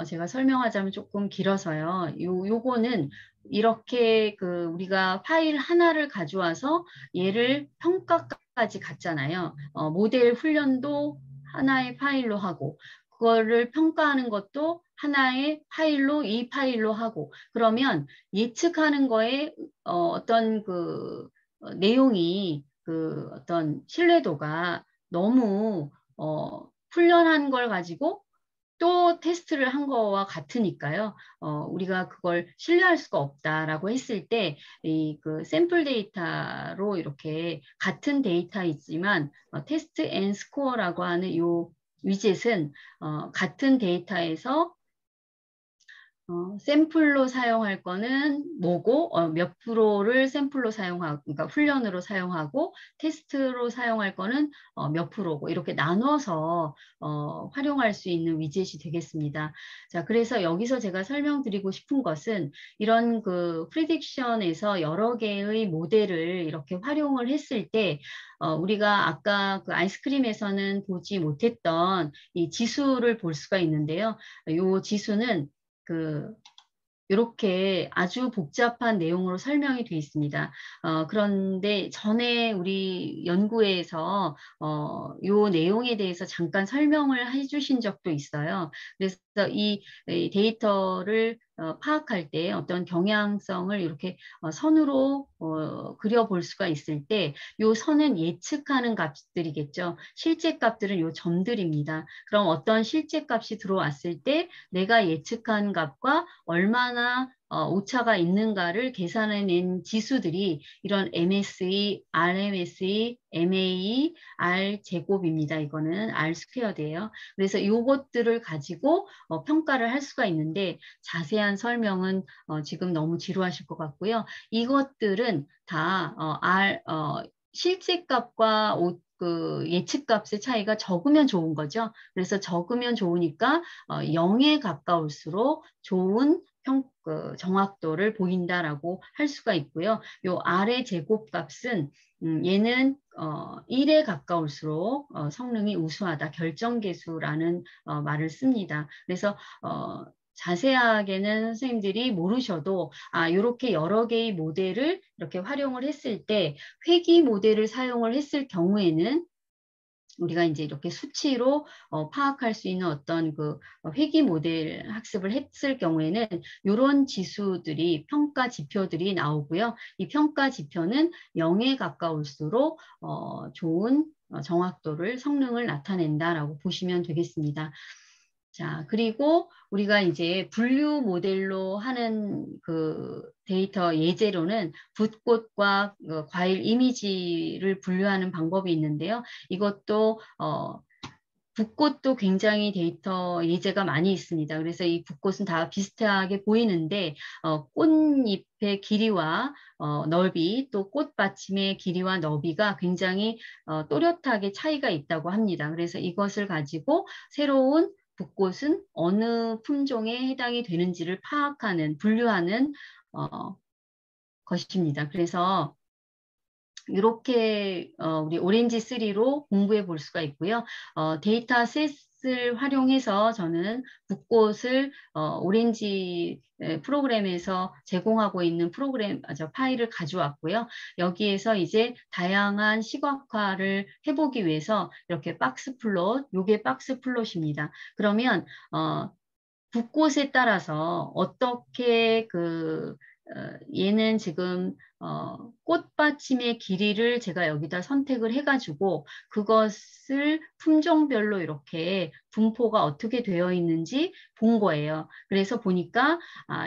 제가 설명하자면 조금 길어서요. 요거는 이렇게 그 우리가 파일 하나를 가져와서 얘를 평가까지 갔잖아요. 모델 훈련도 하나의 파일로 하고 그거를 평가하는 것도 하나의 파일로 이 파일로 하고 그러면 예측하는 거에 어떤 그 내용이 그 어떤 신뢰도가 너무 훈련한 걸 가지고 또 테스트를 한 거와 같으니까요. 우리가 그걸 신뢰할 수가 없다라고 했을 때, 그 샘플 데이터로 이렇게 같은 데이터이지만, 테스트 앤 스코어라고 하는 요 위젯은 같은 데이터에서 샘플로 사용할 거는 뭐고 몇 프로를 샘플로 사용하고 그러니까 훈련으로 사용하고 테스트로 사용할 거는 몇 프로고 이렇게 나눠서 활용할 수 있는 위젯이 되겠습니다. 자, 그래서 여기서 제가 설명드리고 싶은 것은 이런 그 프리딕션에서 여러 개의 모델을 이렇게 활용을 했을 때 우리가 아까 그 아이스크림에서는 보지 못했던 이 지수를 볼 수가 있는데요. 이 지수는 이렇게 아주 복잡한 내용으로 설명이 되어 있습니다. 그런데 전에 우리 연구에서 이 내용에 대해서 잠깐 설명을 해주신 적도 있어요. 그래서 이 데이터를 파악할 때 어떤 경향성을 이렇게 선으로 그려볼 수가 있을 때 이 선은 예측하는 값들이겠죠. 실제 값들은 이 점들입니다. 그럼 어떤 실제 값이 들어왔을 때 내가 예측한 값과 얼마나 오차가 있는가를 계산해낸 지수들이 이런 MSE, RMSE, MAE, R 제곱입니다. 이거는 R 스퀘어드예요. 그래서 이것들을 가지고 평가를 할 수가 있는데 자세한 설명은 지금 너무 지루하실 것 같고요. 이것들은 다 실제 값과 그 예측값의 차이가 적으면 좋은 거죠. 그래서 적으면 좋으니까 0에 가까울수록 좋은 정확도를 보인다라고 할 수가 있고요. 요 R의 제곱값은 얘는 1에 가까울수록 성능이 우수하다, 결정계수라는 말을 씁니다. 그래서 자세하게는 선생님들이 모르셔도 이렇게 여러 개의 모델을 이렇게 활용을 했을 때 회귀 모델을 사용을 했을 경우에는 우리가 이제 이렇게 수치로 파악할 수 있는 어떤 그 회귀 모델 학습을 했을 경우에는 이런 지수들이 평가 지표들이 나오고요. 이 평가 지표는 0에 가까울수록 좋은 정확도를 성능을 나타낸다라고 보시면 되겠습니다. 자, 그리고 우리가 이제 분류 모델로 하는 그 데이터 예제로는 붓꽃과 과일 이미지를 분류하는 방법이 있는데요. 이것도 붓꽃도 굉장히 데이터 예제가 많이 있습니다. 그래서 이 붓꽃은 다 비슷하게 보이는데 꽃잎의 길이와 넓이, 또 꽃받침의 길이와 너비가 굉장히 또렷하게 차이가 있다고 합니다. 그래서 이것을 가지고 새로운 붓꽃은 어느 품종에 해당이 되는지를 파악하는, 분류하는 것입니다. 그래서 이렇게 우리 오렌지 3로 공부해 볼 수가 있고요. 데이터셋을 활용해서 저는 붓꽃을 오렌지 프로그램에서 제공하고 있는 파일을 가져왔고요. 여기에서 이제 다양한 시각화를 해보기 위해서 이렇게 박스 플롯, 요게 박스 플롯입니다. 그러면 붓꽃에 따라서 어떻게 얘는 지금 꽃받침의 길이를 제가 여기다 선택을 해가지고 그것을 품종별로 이렇게 분포가 어떻게 되어 있는지 본 거예요. 그래서 보니까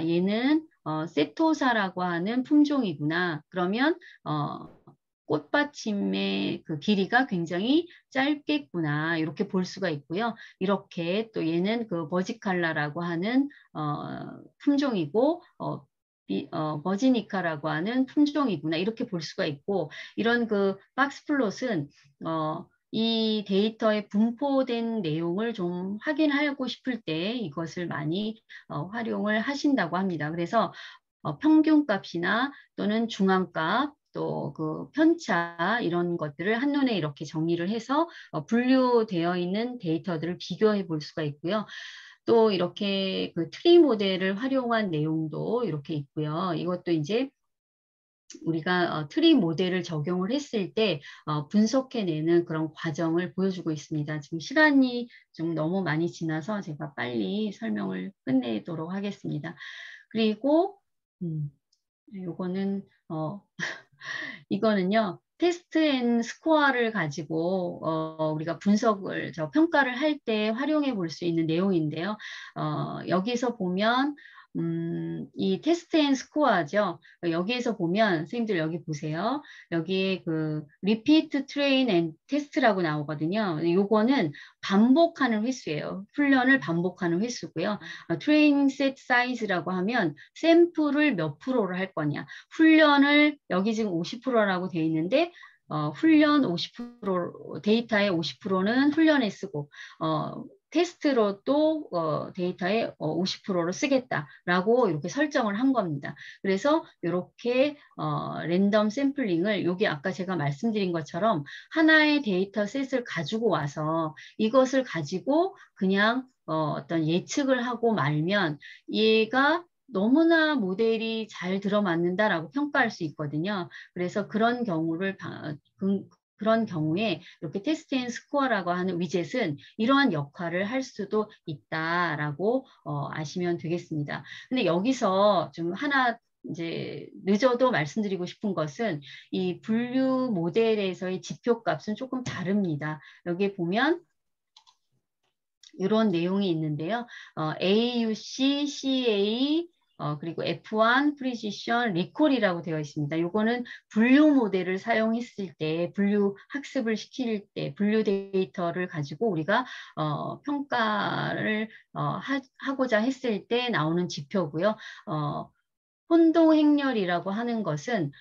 얘는 세토사라고 하는 품종이구나. 그러면 꽃받침의 그 길이가 굉장히 짧겠구나 이렇게 볼 수가 있고요. 이렇게 또 얘는 그 버지칼라라고 하는 품종이고 버지니카라고 하는 품종이구나 이렇게 볼 수가 있고, 이런 그 박스 플롯은 이 데이터에 분포된 내용을 좀 확인하고 싶을 때 이것을 많이 활용을 하신다고 합니다. 그래서 평균값이나 또는 중앙값, 또 그 편차 이런 것들을 한눈에 이렇게 정리를 해서 분류되어 있는 데이터들을 비교해 볼 수가 있고요. 또 이렇게 그 트리 모델을 활용한 내용도 이렇게 있고요. 이것도 이제 우리가 트리 모델을 적용을 했을 때 분석해내는 그런 과정을 보여주고 있습니다. 지금 시간이 좀 너무 많이 지나서 제가 빨리 설명을 끝내도록 하겠습니다. 그리고 요거는 이거는요, 테스트 앤 스코어를 가지고 우리가 평가를 할 때 활용해 볼 수 있는 내용인데요. 여기서 보면 이 테스트 앤 스코어죠. 여기에서 보면 선생님들 여기 보세요. 여기에 그 리피트 트레인 앤 테스트라고 나오거든요. 요거는 반복하는 횟수예요. 훈련을 반복하는 횟수고요. 트레이닝 셋 사이즈라고 하면 샘플을 몇 프로를 할 거냐. 훈련을 여기 지금 50%라고 돼 있는데 훈련 50% 데이터의 50%는 훈련에 쓰고 테스트로 또 데이터의 50%를 쓰겠다라고 이렇게 설정을 한 겁니다. 그래서 이렇게 랜덤 샘플링을 여기 아까 제가 말씀드린 것처럼 하나의 데이터 셋을 가지고 와서 이것을 가지고 그냥 어떤 예측을 하고 말면 얘가 너무나 모델이 잘 들어맞는다라고 평가할 수 있거든요. 그래서 그런 경우에 이렇게 테스트 앤 스코어라고 하는 위젯은 이러한 역할을 할 수도 있다라고 아시면 되겠습니다. 근데 여기서 좀 하나 이제 늦어도 말씀드리고 싶은 것은 이 분류 모델에서의 지표값은 조금 다릅니다. 여기 보면 이런 내용이 있는데요. AUC, CA, 그리고 F1, 프리시션, 리콜이라고 되어 있습니다. 요거는 분류 모델을 사용했을 때, 분류 학습을 시킬 때, 분류 데이터를 가지고 우리가 평가를 하고자 했을 때 나오는 지표고요. 혼동 행렬이라고 하는 것은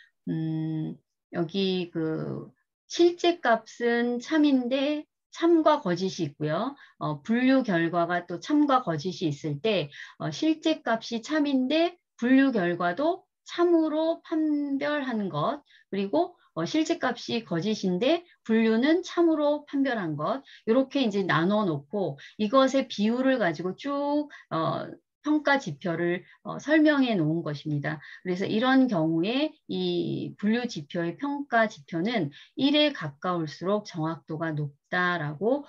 여기 그 실제 값은 참인데 참과 거짓이 있고요. 분류 결과가 또 참과 거짓이 있을 때 실제 값이 참인데 분류 결과도 참으로 판별하는 것, 그리고 실제 값이 거짓인데 분류는 참으로 판별한 것, 이렇게 이제 나눠 놓고 이것의 비율을 가지고 쭉 평가 지표를 설명해 놓은 것입니다. 그래서 이런 경우에 이 분류 지표의 평가 지표는 1에 가까울수록 정확도가 높다라고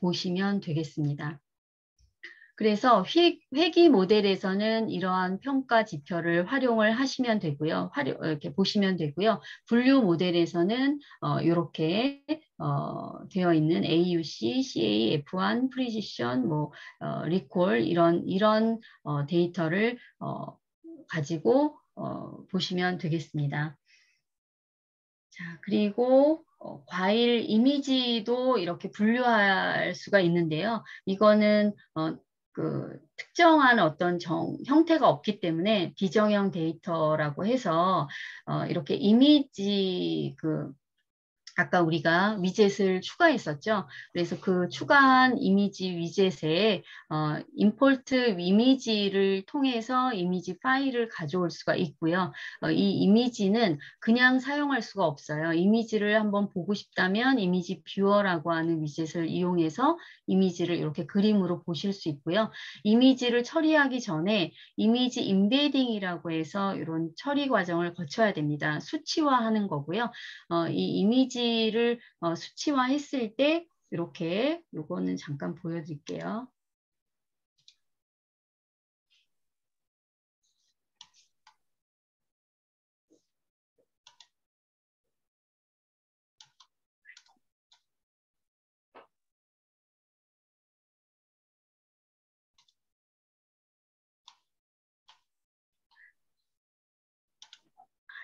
보시면 되겠습니다. 그래서 회귀 모델에서는 이러한 평가 지표를 활용을 하시면 되고요. 이렇게 보시면 되고요. 분류 모델에서는 이렇게 되어 있는 AUC, CA, F1, 프리시션, 리콜 이런 데이터를 가지고 보시면 되겠습니다. 자, 그리고 과일 이미지도 이렇게 분류할 수가 있는데요. 이거는 그 특정한 어떤 형태가 없기 때문에 비정형 데이터라고 해서 이렇게 이미지 아까 우리가 위젯을 추가했었죠. 그래서 그 추가한 이미지 위젯에 임포트 이미지를 통해서 이미지 파일을 가져올 수가 있고요. 이 이미지는 그냥 사용할 수가 없어요. 이미지를 한번 보고 싶다면 이미지 뷰어라고 하는 위젯을 이용해서 이미지를 이렇게 그림으로 보실 수 있고요. 이미지를 처리하기 전에 이미지 임베딩이라고 해서 이런 처리 과정을 거쳐야 됩니다. 수치화하는 거고요. 이 이미지를 수치화했을 때 이렇게 요거는 잠깐 보여드릴게요.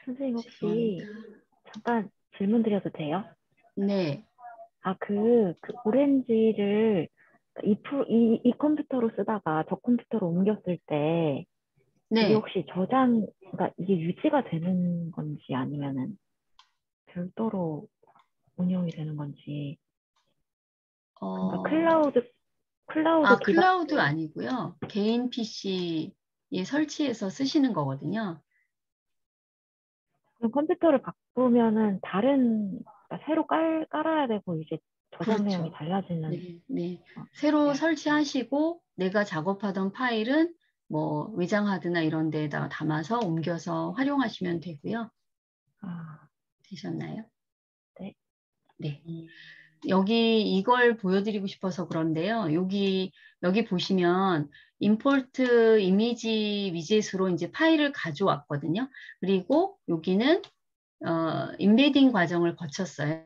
선생님 혹시 잠깐 질문 드려도 돼요? 네. 그 오렌지를 이 컴퓨터로 쓰다가 저 컴퓨터로 옮겼을 때 이게 네. 혹시 그러니까 이게 유지가 되는 건지 아니면은 별도로 운영이 되는 건지. 그러니까 클라우드 기반. 클라우드 아니고요. 개인 PC에 설치해서 쓰시는 거거든요. 그럼 컴퓨터를 바꾸면은 그러니까 새로 깔아야 되고 이제 저장 내용이 그렇죠. 달라지는. 네, 네. 새로 설치하시고 내가 작업하던 파일은 뭐 외장 하드나 이런 데에다 담아서 옮겨서 활용하시면 되고요. 되셨나요? 네. 네. 여기 이걸 보여드리고 싶어서 그런데요. 여기 보시면 임포트 이미지 위젯으로 이제 파일을 가져왔거든요. 그리고 여기는 임베딩 과정을 거쳤어요.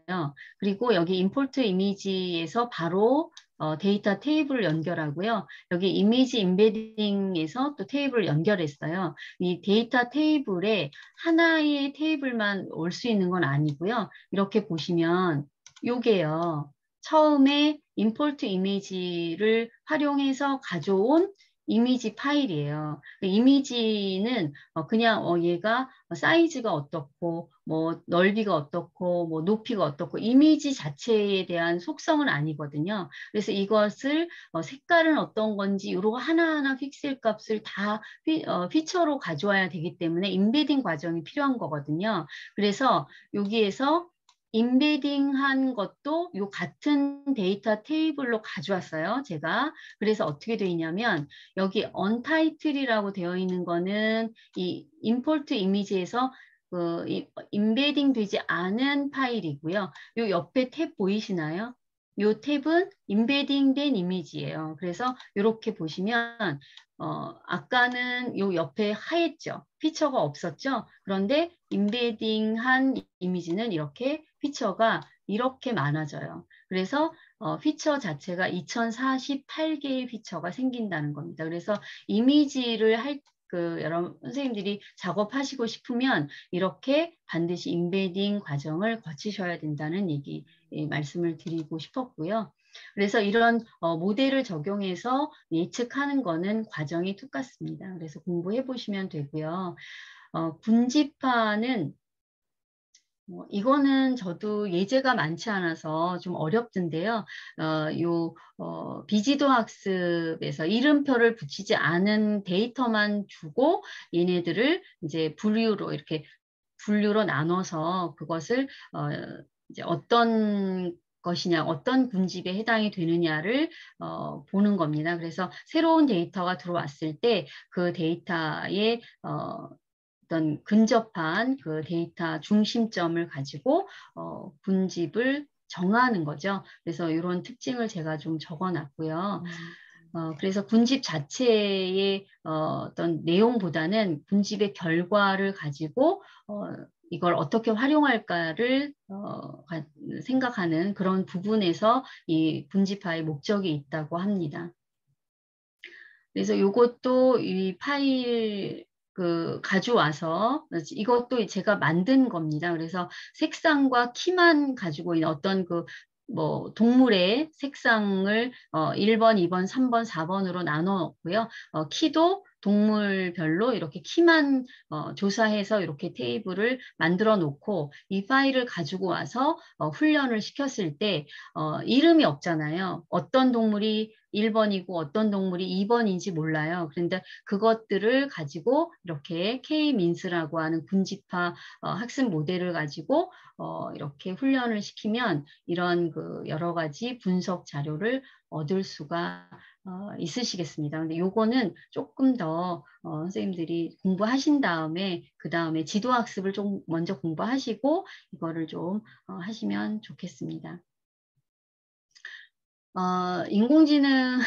그리고 여기 임포트 이미지에서 바로 데이터 테이블을 연결하고요. 여기 이미지 임베딩에서 또 테이블을 연결했어요. 이 데이터 테이블에 하나의 테이블만 올 수 있는 건 아니고요. 이렇게 보시면 요게요. 처음에 임포트 이미지를 활용해서 가져온 이미지 파일이에요. 이미지는 그냥 얘가 사이즈가 어떻고 뭐 넓이가 어떻고 뭐 높이가 어떻고 이미지 자체에 대한 속성은 아니거든요. 그래서 이것을 색깔은 어떤 건지 이런 하나하나 픽셀 값을 다 피처로 가져와야 되기 때문에 임베딩 과정이 필요한 거거든요. 그래서 여기에서 임베딩한 것도 요 같은 데이터 테이블로 가져왔어요. 제가. 그래서 어떻게 되어 있냐면 여기 untitle이라고 되어 있는 거는 이 import 이미지에서 임베딩 되지 않은 파일이고요. 요 옆에 탭 보이시나요? 요 탭은 임베딩 된 이미지예요. 그래서 이렇게 보시면 아까는 요 옆에 하였죠. 피처가 없었죠. 그런데 임베딩한 이미지는 이렇게 피처가 이렇게 많아져요. 그래서 피처 자체가 2048개의 피처가 생긴다는 겁니다. 그래서 이미지를 여러분 선생님들이 작업하시고 싶으면 이렇게 반드시 임베딩 과정을 거치셔야 된다는 말씀을 드리고 싶었고요. 그래서 이런 모델을 적용해서 예측하는 거는 과정이 똑같습니다. 그래서 공부해 보시면 되고요. 분집화는 이거는 저도 예제가 많지 않아서 좀 어렵던데요. 비지도 학습에서 이름표를 붙이지 않은 데이터만 주고 얘네들을 이제 분류로 나눠서 그것을 이제 어떤 것이냐, 어떤 군집에 해당이 되느냐를 보는 겁니다. 그래서 새로운 데이터가 들어왔을 때 그 데이터에 어떤 근접한 그 데이터 중심점을 가지고 분집을 정하는 거죠. 그래서 이런 특징을 제가 좀 적어놨고요. 그래서 분집 자체의 어떤 내용보다는 분집의 결과를 가지고 이걸 어떻게 활용할까를 생각하는 그런 부분에서 이 분집화의 목적이 있다고 합니다. 그래서 이것도 이 파일 가져와서 이것도 제가 만든 겁니다. 그래서 색상과 키만 가지고 있는 어떤 뭐 동물의 색상을 1번, 2번, 3번, 4번으로 나눠 놓고요. 키도 동물별로 이렇게 키만 조사해서 이렇게 테이블을 만들어 놓고 이 파일을 가지고 와서 훈련을 시켰을 때 이름이 없잖아요. 어떤 동물이 1번이고 어떤 동물이 2번인지 몰라요. 그런데 그것들을 가지고 이렇게 K-민스라고 하는 군집화 학습 모델을 가지고 이렇게 훈련을 시키면 이런 여러 가지 분석 자료를 얻을 수가 있으시겠습니다. 근데 요거는 조금 더 선생님들이 공부하신 다음에 그 다음에 지도학습을 좀 먼저 공부하시고 이거를 좀 하시면 좋겠습니다. 인공지능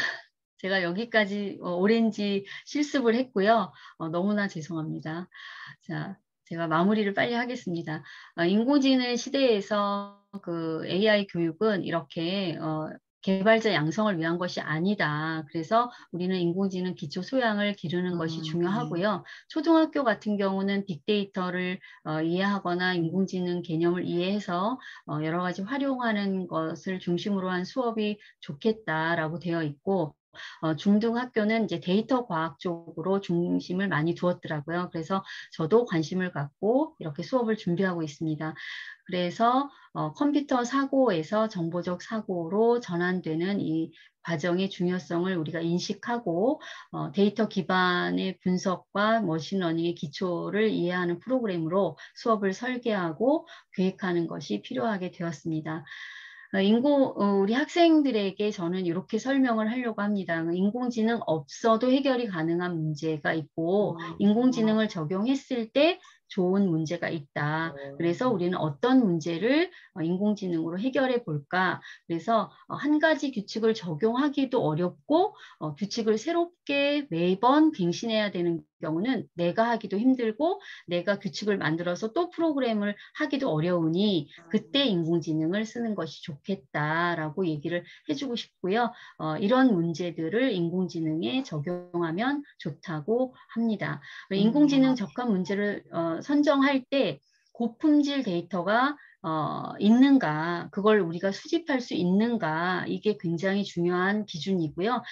제가 여기까지 오렌지 실습을 했고요. 너무나 죄송합니다. 자, 제가 마무리를 빨리 하겠습니다. 인공지능 시대에서 AI 교육은 이렇게 개발자 양성을 위한 것이 아니다. 그래서 우리는 인공지능 기초 소양을 기르는 것이 중요하고요. 초등학교 같은 경우는 빅데이터를 이해하거나 인공지능 개념을 이해해서 여러 가지 활용하는 것을 중심으로 한 수업이 좋겠다라고 되어 있고 중등학교는 이제 데이터 과학 쪽으로 중심을 많이 두었더라고요. 그래서 저도 관심을 갖고 이렇게 수업을 준비하고 있습니다. 그래서 컴퓨터 사고에서 정보적 사고로 전환되는 이 과정의 중요성을 우리가 인식하고 데이터 기반의 분석과 머신러닝의 기초를 이해하는 프로그램으로 수업을 설계하고 계획하는 것이 필요하게 되었습니다. 우리 학생들에게 저는 이렇게 설명을 하려고 합니다. 인공지능 없어도 해결이 가능한 문제가 있고 인공지능을 적용했을 때 좋은 문제가 있다. 그래서 우리는 어떤 문제를 인공지능으로 해결해 볼까? 그래서 한 가지 규칙을 적용하기도 어렵고 규칙을 새롭게 매번 갱신해야 되는 경우는 내가 하기도 힘들고 내가 규칙을 만들어서 또 프로그램을 하기도 어려우니 그때 인공지능을 쓰는 것이 좋겠다라고 얘기를 해주고 싶고요. 이런 문제들을 인공지능에 적용하면 좋다고 합니다. 인공지능 적합 문제를 선정할 때 고품질 데이터가 있는가, 그걸 우리가 수집할 수 있는가, 이게 굉장히 중요한 기준이고요.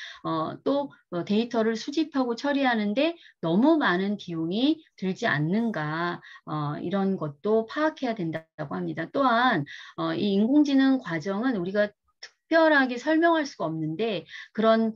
또 데이터를 수집하고 처리하는데 너무 많은 비용이 들지 않는가, 이런 것도 파악해야 된다고 합니다. 또한 이 인공지능 과정은 우리가 특별하게 설명할 수가 없는데 그런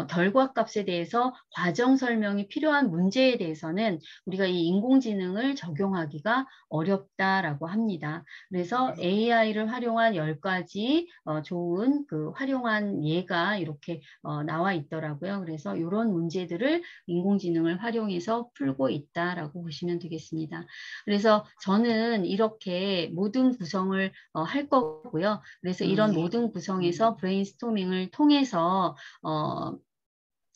결과값에 대해서 과정 설명이 필요한 문제에 대해서는 우리가 이 인공지능을 적용하기가 어렵다라고 합니다. 그래서 AI를 활용한 10가지 좋은 활용한 예가 이렇게 나와 있더라고요. 그래서 이런 문제들을 인공지능을 활용해서 풀고 있다라고 보시면 되겠습니다. 그래서 저는 이렇게 모든 구성을 할 거고요. 그래서 이런 모든 구성에서 브레인스토밍을 통해서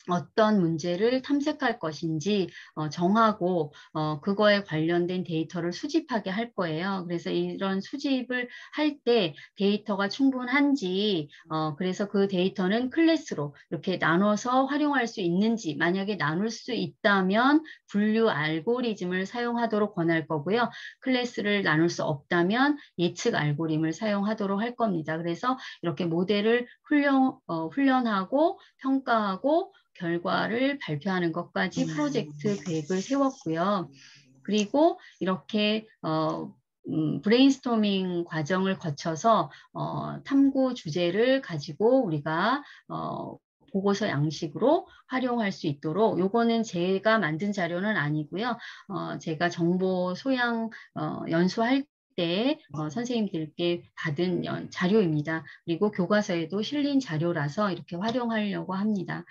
어떤 문제를 탐색할 것인지 정하고 그거에 관련된 데이터를 수집하게 할 거예요. 그래서 이런 수집을 할 때 데이터가 충분한지 그래서 그 데이터는 클래스로 이렇게 나눠서 활용할 수 있는지 만약에 나눌 수 있다면 분류 알고리즘을 사용하도록 권할 거고요. 클래스를 나눌 수 없다면 예측 알고리즘을 사용하도록 할 겁니다. 그래서 이렇게 모델을 훈련하고 평가하고 결과를 발표하는 것까지 프로젝트 계획을 세웠고요. 그리고 이렇게 브레인스토밍 과정을 거쳐서 탐구 주제를 가지고 우리가 보고서 양식으로 활용할 수 있도록 요거는 제가 만든 자료는 아니고요. 제가 정보 소양 연수할 때 선생님들께 받은 자료입니다. 그리고 교과서에도 실린 자료라서 이렇게 활용하려고 합니다.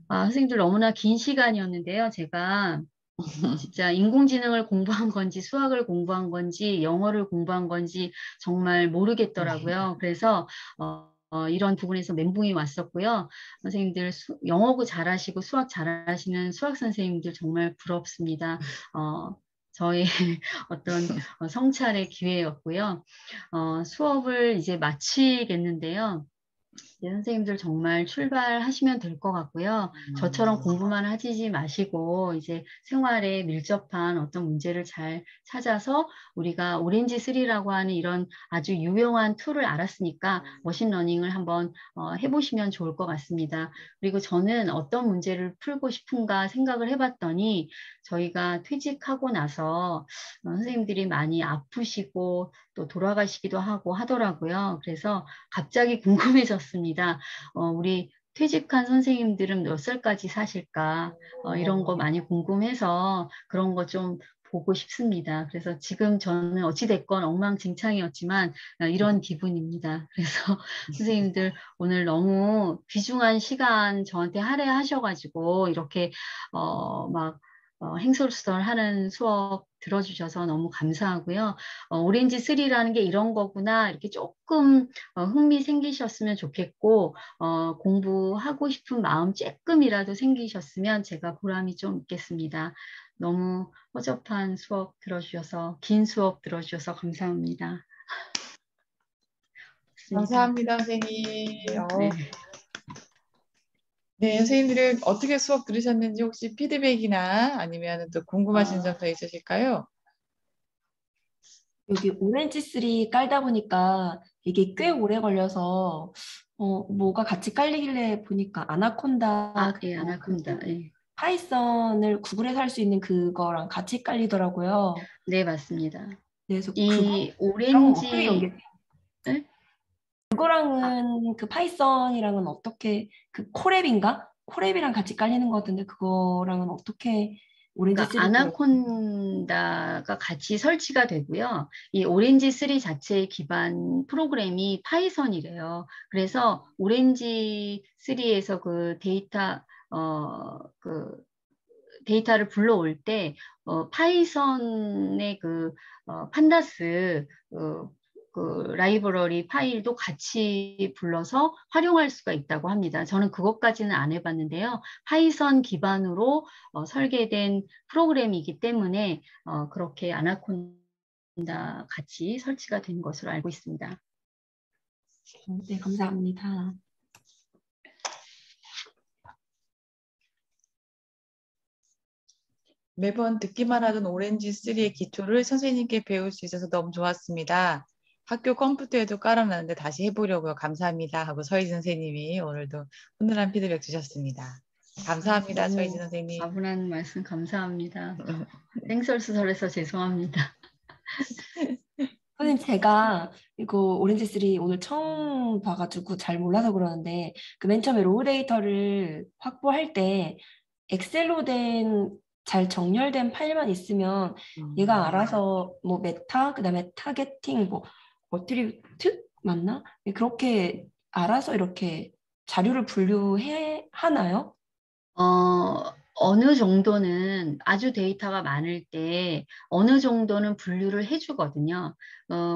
선생님들 너무나 긴 시간이었는데요. 제가 진짜 인공지능을 공부한 건지 수학을 공부한 건지 영어를 공부한 건지 정말 모르겠더라고요. 그래서 이런 부분에서 멘붕이 왔었고요. 선생님들 영어도 잘하시고 수학 잘하시는 수학 선생님들 정말 부럽습니다. 저의 어떤 성찰의 기회였고요. 수업을 이제 마치겠는데요. 네, 선생님들 정말 출발하시면 될 것 같고요. 저처럼 공부만 하지 마시고 이제 생활에 밀접한 어떤 문제를 잘 찾아서 우리가 오렌지 3라고 하는 이런 아주 유용한 툴을 알았으니까 머신러닝을 한번 해보시면 좋을 것 같습니다. 그리고 저는 어떤 문제를 풀고 싶은가 생각을 해봤더니 저희가 퇴직하고 나서 선생님들이 많이 아프시고 또 돌아가시기도 하고 하더라고요. 그래서 갑자기 궁금해졌습니다. 우리 퇴직한 선생님들은 몇 살까지 사실까? 이런 거 많이 궁금해서 그런 거 좀 보고 싶습니다. 그래서 지금 저는 어찌됐건 엉망진창이었지만 이런 기분입니다. 그래서 선생님들 오늘 너무 귀중한 시간 저한테 할애하셔가지고 이렇게 막 행설수설하는 수업 들어주셔서 너무 감사하고요. 오렌지 3라는 게 이런 거구나 이렇게 조금 흥미 생기셨으면 좋겠고 공부하고 싶은 마음 조금이라도 생기셨으면 제가 보람이 좀 있겠습니다. 너무 허접한 수업 들어주셔서 긴 수업 들어주셔서 감사합니다. 감사합니다, 선생님. 네. 네, 선생님들은 어떻게 수업 들으셨는지 혹시 피드백이나 아니면 또 궁금하신 점 더 있으실까요? 여기 오렌지 3 깔다 보니까 이게 꽤 오래 걸려서 뭐가 같이 깔리길래 보니까 아나콘다 예, 아나콘다. 예. 파이썬을 구글에서 할 수 있는 그거랑 같이 깔리더라고요. 네, 맞습니다. 그래서 이 그거랑 어떻게 오렌지 네? 그거랑은 그 파이썬이랑은 어떻게 그 코랩인가? 코랩이랑 같이 깔리는 것 같은데 그거랑은 어떻게 오렌지 그러니까 3 아나콘다가 같이 설치가 되고요. 이 오렌지 3 자체의 기반 프로그램이 파이썬이래요. 그래서 오렌지 3에서 그 데이터를 불러올 때 파이썬의 판다스 그 라이브러리 파일도 같이 불러서 활용할 수가 있다고 합니다. 저는 그것까지는 안 해봤는데요. 파이썬 기반으로 설계된 프로그램이기 때문에 그렇게 아나콘다 같이 설치가 된 것으로 알고 있습니다. 네, 감사합니다. 매번 듣기만 하던 오렌지 3의 기초를 선생님께 배울 수 있어서 너무 좋았습니다. 학교 컴퓨터에도 깔아놨는데 다시 해보려고요. 감사합니다. 하고 서희진 선생님이 오늘도 훈훈한 피드백 주셨습니다. 감사합니다. 너무 서희진 선생님. 과분한 말씀 감사합니다. 땡설수설해서 죄송합니다. 선생님, 제가 이거 오렌지 3 오늘 처음 봐가지고 잘 몰라서 그러는데 그 맨 처음에 로우 데이터를 확보할 때 엑셀로 된 잘 정렬된 파일만 있으면 얘가 알아서 뭐 메타, 그다음에 타겟팅, 뭐 어트리뷰트 맞나? 그렇게 알아서 이렇게 자료를 분류해 하나요? 어느 정도는 아주 데이터가 많을 때 어느 정도는 분류를 해주거든요.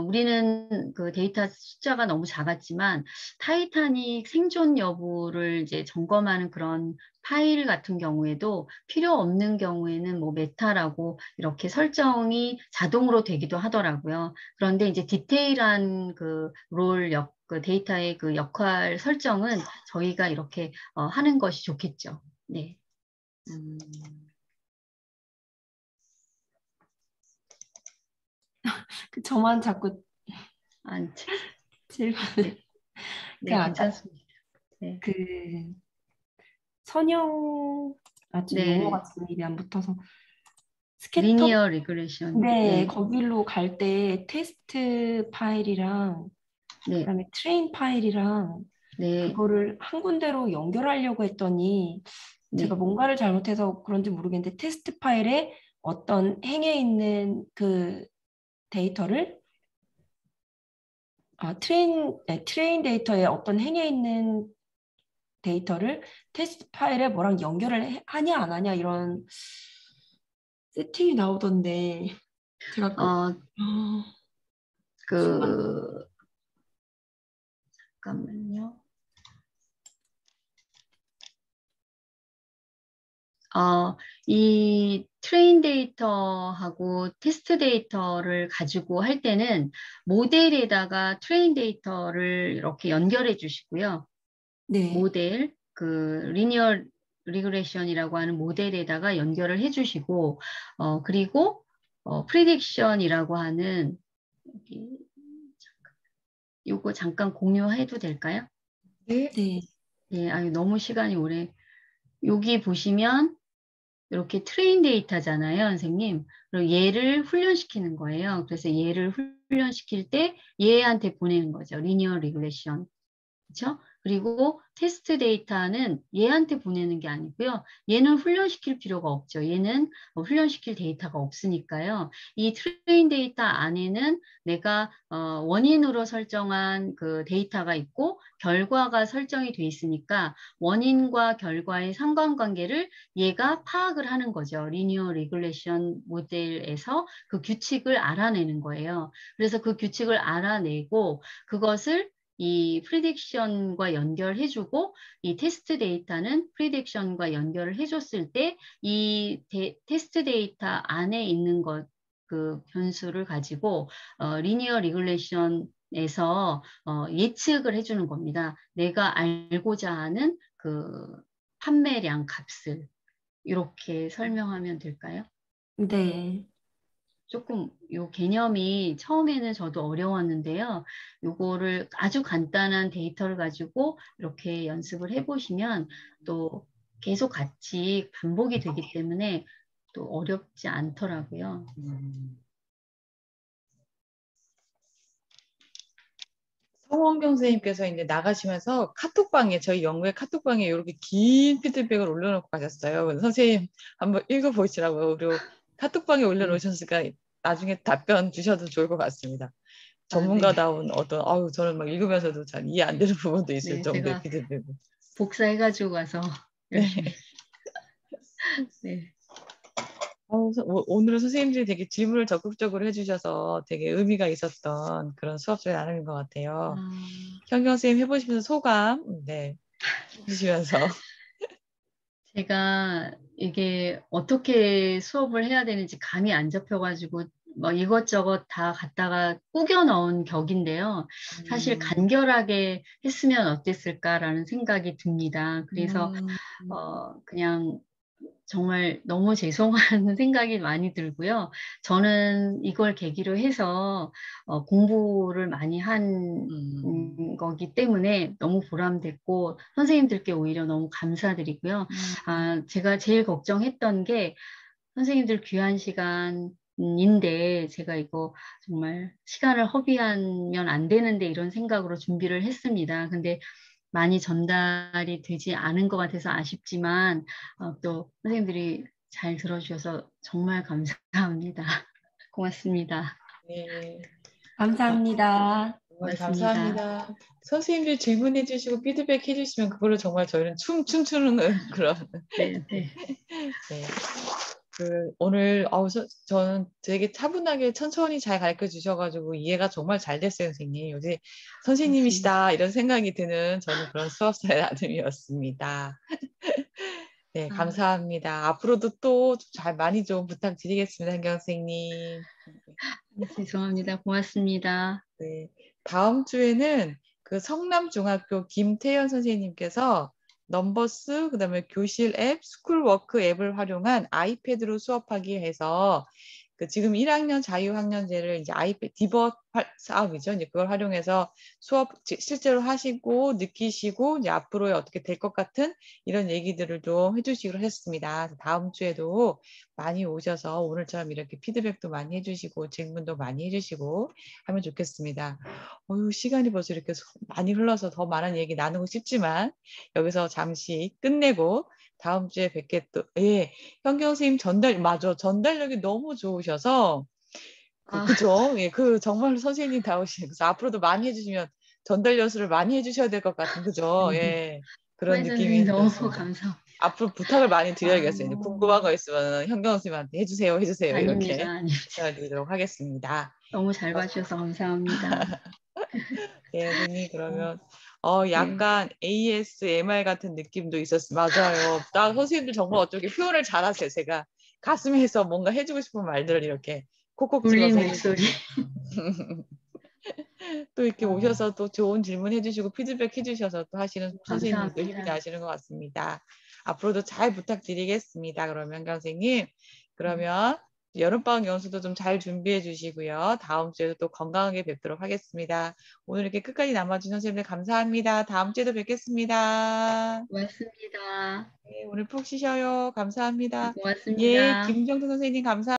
우리는 그 데이터 숫자가 너무 작았지만 타이타닉 생존 여부를 이제 점검하는 그런 파일 같은 경우에도 필요 없는 경우에는 뭐 메타라고 이렇게 설정이 자동으로 되기도 하더라고요. 그런데 이제 디테일한 그 데이터의 그 역할 설정은 저희가 이렇게 하는 것이 좋겠죠. 네. 저만 자꾸 질문. 네, 괜찮습니다. 네. 그 선형 아주 네. 용어가 지금 입에 안 붙어서 스케터? 리니어 리그레션. 네, 거기로 갈 때 테스트 파일이랑 네. 그다음에 트레인 파일이랑 네. 그거를 한 군데로 연결하려고 했더니 제가 뭔가를 잘못해서 그런지 모르겠는데 테스트 파일에 어떤 행에 있는 그 데이터를 트레인 데이터에 어떤 행에 있는 데이터를 테스트 파일에 뭐랑 연결을 하냐 안 하냐 이런 세팅이 나오던데 제가 잠깐만요. 이 트레인 데이터하고 테스트 데이터를 가지고 할 때는 모델에다가 트레인 데이터를 이렇게 연결해 주시고요. 네. 모델, 리니어 리그레션이라고 하는 모델에다가 연결을 해주시고, 그리고 프리딕션이라고 하는 요거 잠깐 공유해도 될까요? 네. 네. 네, 너무 시간이 오래. 여기 보시면 이렇게 트레인 데이터잖아요, 선생님. 그리고 얘를 훈련시키는 거예요. 그래서 얘를 훈련시킬 때 얘한테 보내는 거죠. 리니어 리그레션. 그렇죠? 그리고 테스트 데이터는 얘한테 보내는 게 아니고요. 얘는 훈련시킬 필요가 없죠. 얘는 훈련시킬 데이터가 없으니까요. 이 트레인 데이터 안에는 내가 원인으로 설정한 그 데이터가 있고 결과가 설정이 돼 있으니까 원인과 결과의 상관관계를 얘가 파악을 하는 거죠. 리니어 리그레션 모델에서 그 규칙을 알아내는 거예요. 그래서 그 규칙을 알아내고 그것을 이 프리딕션과 연결해주고 이 테스트 데이터는 프리딕션과 연결을 해줬을 때 이 테스트 데이터 안에 있는 것, 그 변수를 가지고 리니어 리그레이션에서 예측을 해주는 겁니다. 내가 알고자 하는 그 판매량 값을 이렇게 설명하면 될까요? 네. 조금 요 개념이 처음에는 저도 어려웠는데요. 요거를 아주 간단한 데이터를 가지고 이렇게 연습을 해보시면 또 계속 같이 반복이 되기 때문에 또 어렵지 않더라고요. 성원경 선생님께서 이제 나가시면서 카톡방에 저희 연구회 카톡방에 이렇게 긴 피드백을 올려놓고 가셨어요. 선생님 한번 읽어보시라고요. 그리고 카톡방에 올려놓으셨으니까 나중에 답변 주셔도 좋을 것 같습니다. 전문가다운 어떤 저는 막 읽으면서도 잘 이해 안 되는 부분도 있을 정도의 피드백. 복사해가지고 가서 열심히. 네. 오늘은 선생님들이 되게 질문을 적극적으로 해주셔서 되게 의미가 있었던 그런 수업을 나누는 것 같아요. 현경 선생님 해보시면서 소감, 해주시면서. 제가 이게 어떻게 수업을 해야 되는지 감이 안 잡혀가지고 뭐 이것저것 다 갖다가 꾸겨 넣은 격인데요. 사실 간결하게 했으면 어땠을까라는 생각이 듭니다. 그래서 그냥 정말 너무 죄송한 생각이 많이 들고요. 저는 이걸 계기로 해서 공부를 많이 한 거기 때문에 너무 보람됐고 선생님들께 오히려 너무 감사드리고요. 제가 제일 걱정했던 게 선생님들 귀한 시간인데 제가 이거 정말 시간을 허비하면 안 되는데 이런 생각으로 준비를 했습니다. 근데 많이 전달이 되지 않은 것 같아서 아쉽지만 또 선생님들이 잘 들어주셔서 정말 감사합니다. 고맙습니다. 네. 감사합니다. 감사합니다. 선생님들 질문해 주시고 피드백 해주시면 그걸로 정말 저희는 춤추는 그런. 네. 오늘 저는 되게 차분하게 천천히 잘 가르쳐 주셔가지고 이해가 정말 잘 됐어요, 선생님. 요새 선생님이시다 이런 생각이 드는 저는 그런 수업사의 나눔이었습니다. 네, 감사합니다. 앞으로도 또 많이 좀 부탁드리겠습니다, 현경 선생님. 죄송합니다. 고맙습니다. 네, 다음 주에는 그 성남중학교 김태현 선생님께서 넘버스, 그다음에 교실 앱, 스쿨워크 앱을 활용한 아이패드로 수업하기 해서 지금 1학년 자유학년제를 이제 아이패드 디벗 사업이죠. 이제 그걸 활용해서 수업 실제로 하시고 느끼시고 이제 앞으로의 어떻게 될 것 같은 이런 얘기들을 좀 해주시기로 했습니다. 다음 주에도 많이 오셔서 오늘처럼 이렇게 피드백도 많이 해주시고 질문도 많이 해주시고 하면 좋겠습니다. 시간이 벌써 이렇게 많이 흘러서 더 많은 얘기 나누고 싶지만 여기서 잠시 끝내고 다음 주에 뵙겠도. 현경 선생님 전달력이 너무 좋으셔서 그죠? 정말로 선생님 다우신. 그래서 앞으로도 많이 해주시면 전달 연수를 많이 해주셔야 될 것 같은 그죠? 그런 느낌이 너무 들었습니다. 감사합니다. 앞으로 부탁을 많이 드려야겠어요. 궁금한 거 있으면 현경 선생님한테 해주세요 이렇게 드리도록 하겠습니다. 너무 잘 봐주셔서 감사합니다. 네, 선생님 그러면 약간 ASMR 같은 느낌도 있었어요. 맞아요. 나 선생님들 정말 어떻게 표현을 잘하세요. 제가 가슴에서 뭔가 해주고 싶은 말들을 이렇게 콕콕 울린 집어서 목소리. 또 이렇게 오셔서 또 좋은 질문 해주시고 피드백 해주셔서 또 하시는 선생님들도 감사합니다. 힘이 나시는 것 같습니다. 앞으로도 잘 부탁드리겠습니다. 그러면 선생님, 그러면 여름방학 연수도 좀 잘 준비해 주시고요. 다음 주에도 또 건강하게 뵙도록 하겠습니다. 오늘 이렇게 끝까지 남아주신 선생님들 감사합니다. 다음 주에도 뵙겠습니다. 고맙습니다. 네, 오늘 푹 쉬셔요. 감사합니다. 예, 고맙습니다. 김정수 선생님 감사합니다.